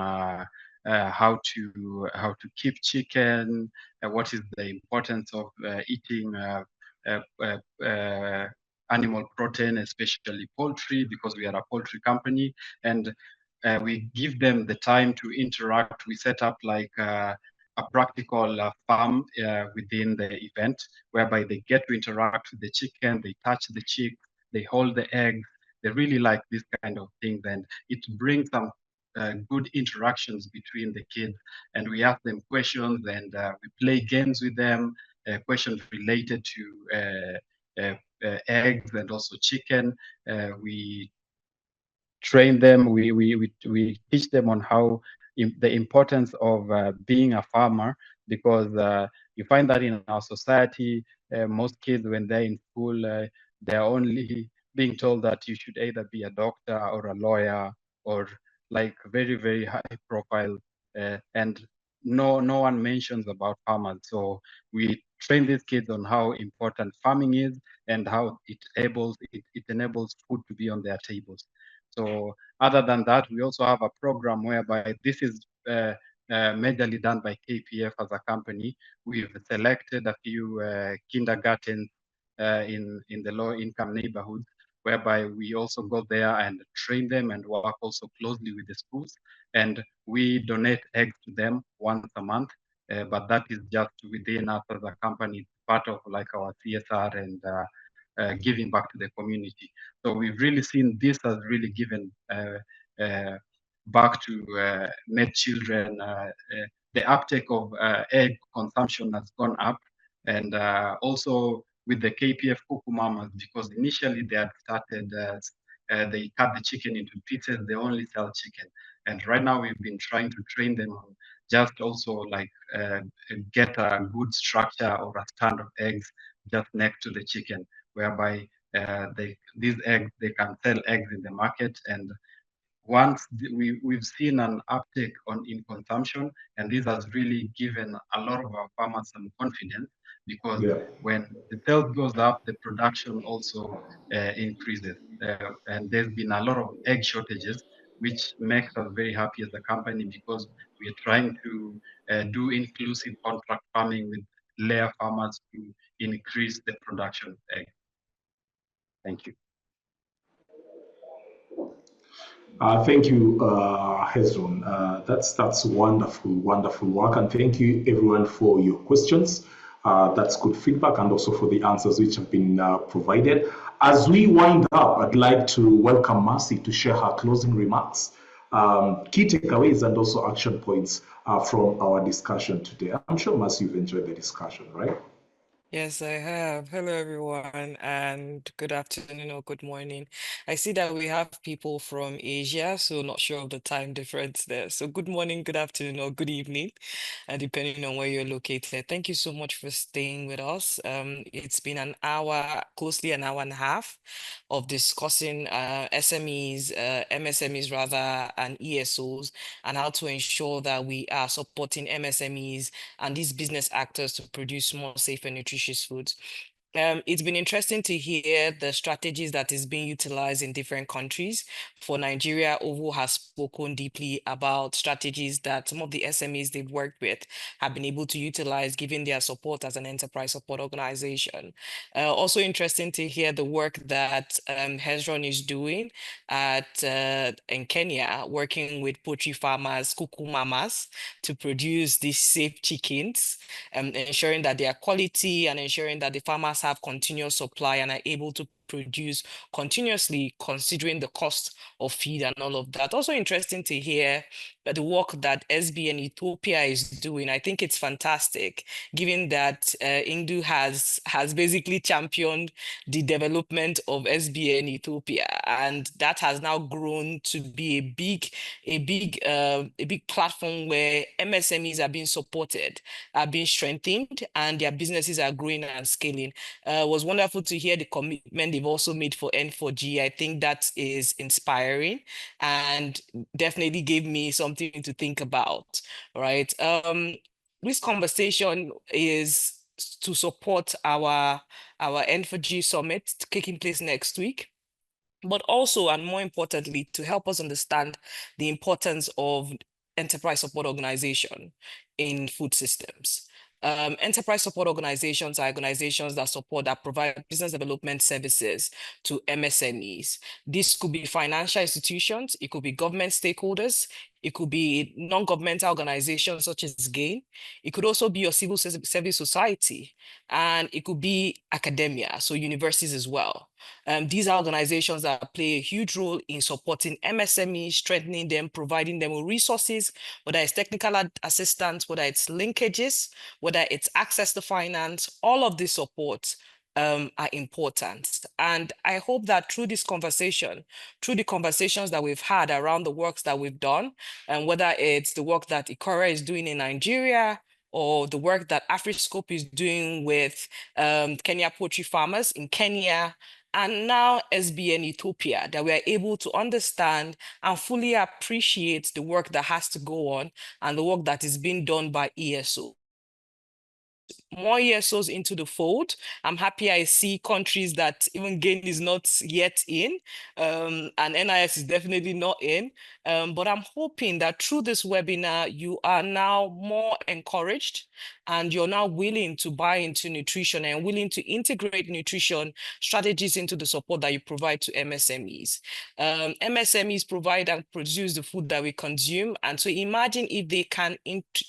how to keep chicken, what is the importance of eating animal protein, especially poultry, because we are a poultry company, and we give them the time to interact. We set up like a practical farm within the event, whereby they get to interact with the chicken, they touch the chick, they hold the eggs. They really like this kind of things, and it brings some good interactions between the kids. And we ask them questions, and we play games with them, questions related to eggs and also chicken. We train them. We teach them on how the importance of being a farmer, because you find that in our society, most kids, when they're in school, they're only being told that you should either be a doctor or a lawyer or like very, very high profile, and no one mentions about farmers. So we train these kids on how important farming is and how it enables food to be on their tables. So other than that, we also have a program whereby this is majorly done by KPF as a company. We've selected a few kindergartens in the low-income neighborhoods, whereby we also go there and train them and work also closely with the schools. And we donate eggs to them once a month, but that is just within us as a company, part of like our CSR and giving back to the community. So we've really seen this has really given back to made children the uptake of egg consumption has gone up, and also with the KPF Kuku Mamas, because initially they had started, they cut the chicken into pieces, they only sell chicken. And right now we've been trying to train them on just also like get a good structure or a stand of eggs just next to the chicken, whereby these eggs, they can sell eggs in the market. And once we've seen an uptick in consumption, and this has really given a lot of our farmers some confidence, because when the sales goes up, the production also increases. And there's been a lot of egg shortages, which makes us very happy as a company, because we are trying to do inclusive contract farming with layer farmers to increase the production of eggs. Thank you. Thank you, Hezron. That's wonderful work, and thank you everyone for your questions. That's good feedback, and also for the answers which have been provided. As we wind up, I'd like to welcome Mercy to share her closing remarks, key takeaways, and also action points from our discussion today. I'm sure, Mercy, you've enjoyed the discussion, right? Yes, I have. Hello, everyone, and good afternoon or good morning. I see that we have people from Asia, so not sure of the time difference there. So good morning, good afternoon, or good evening, depending on where you're located. Thank you so much for staying with us. It's been an hour, closely an hour and a half of discussing SMEs, MSMEs rather, and ESOs, and how to ensure that we are supporting MSMEs and these business actors to produce more safe and nutritious foods. It's been interesting to hear the strategies that is being utilized in different countries. For Nigeria, OVO has spoken deeply about strategies that some of the SMEs they've worked with have been able to utilize, given their support as an enterprise support organization. Also interesting to hear the work that Hezron is doing in Kenya, working with poultry farmers, Kuku Mamas, to produce these safe chickens, ensuring that they are quality and ensuring that the farmers have continuous supply and are able to produce continuously, considering the cost of feed and all of that. Also interesting to hear the work that SBN Ethiopia is doing. I think it's fantastic, given that Indu has basically championed the development of SBN Ethiopia, and that has now grown to be a big platform where MSMEs are being supported, are being strengthened, and their businesses are growing and scaling. It was wonderful to hear the commitment they've also made for N4G. I think that is inspiring and definitely gave me something to think about, right? This conversation is to support our N4G summit taking place next week, but also, and more importantly, to help us understand the importance of enterprise support organization in food systems. Enterprise support organizations are organizations that provide business development services to MSMEs. This could be financial institutions, it could be government stakeholders, it could be non-governmental organizations such as GAIN. It could also be your civil service society, and it could be academia, so universities as well. These are organizations that play a huge role in supporting MSMEs, strengthening them, providing them with resources, whether it's technical assistance, whether it's linkages, whether it's access to finance. All of this support are important. And I hope that through this conversation, through the conversations that we've had around the works that we've done, and whether it's the work that Ikora is doing in Nigeria, or the work that AfriScope is doing with Kenya poultry farmers in Kenya, and now SBN Ethiopia, that we are able to understand and fully appreciate the work that has to go on and the work that is being done by ESO. More ESOs into the fold. I'm happy I see countries that even GAIN is not yet in, and NIS is definitely not in. But I'm hoping that through this webinar, you are now more encouraged and you're now willing to buy into nutrition and willing to integrate nutrition strategies into the support that you provide to MSMEs. MSMEs provide and produce the food that we consume. And so imagine if they can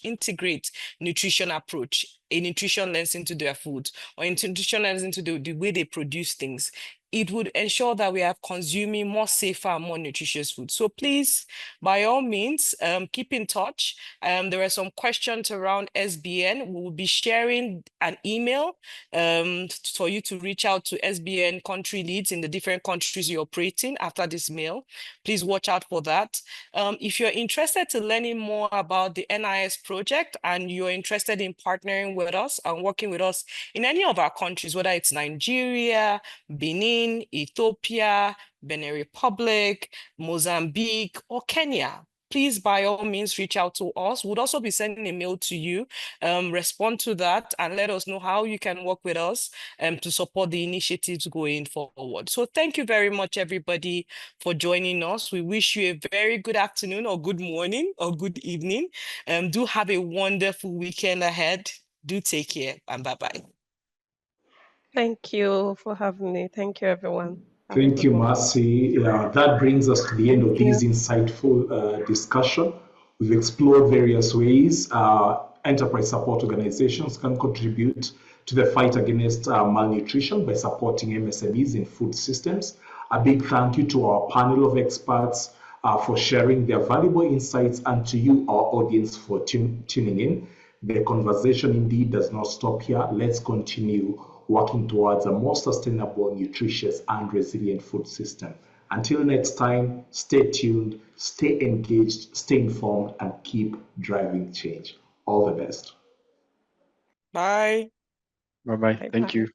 integrate nutrition approach, a nutrition lens into their food, or nutrition lens into the way they produce things. it would ensure that we are consuming more safer and more nutritious food. So please, by all means, keep in touch. There are some questions around SBN. We will be sharing an email for you to reach out to SBN country leads in the different countries you operate in after this mail. Please watch out for that. If you're interested to learning more about the NIS project and you're interested in partnering with us and working with us in any of our countries, whether it's Nigeria, Benin, Ethiopia, Benin Republic, Mozambique, or Kenya, please, by all means, reach out to us. We'll also be sending a mail to you. Respond to that and let us know how you can work with us to support the initiatives going forward. So thank you very much, everybody, for joining us. We wish you a very good afternoon or good morning or good evening. Do have a wonderful weekend ahead. Do take care and bye-bye. Thank you for having me. Thank you, everyone. Thank you, Mercy. That brings us to the end of this insightful discussion. We've explored various ways enterprise support organizations can contribute to the fight against malnutrition by supporting MSMEs in food systems. A big thank you to our panel of experts for sharing their valuable insights, and to you, our audience, for tuning in. The conversation indeed does not stop here. Let's continue working towards a more sustainable, nutritious, and resilient food system. Until next time, stay tuned, stay engaged, stay informed, and keep driving change. All the best. Bye. Bye-bye. Thank you.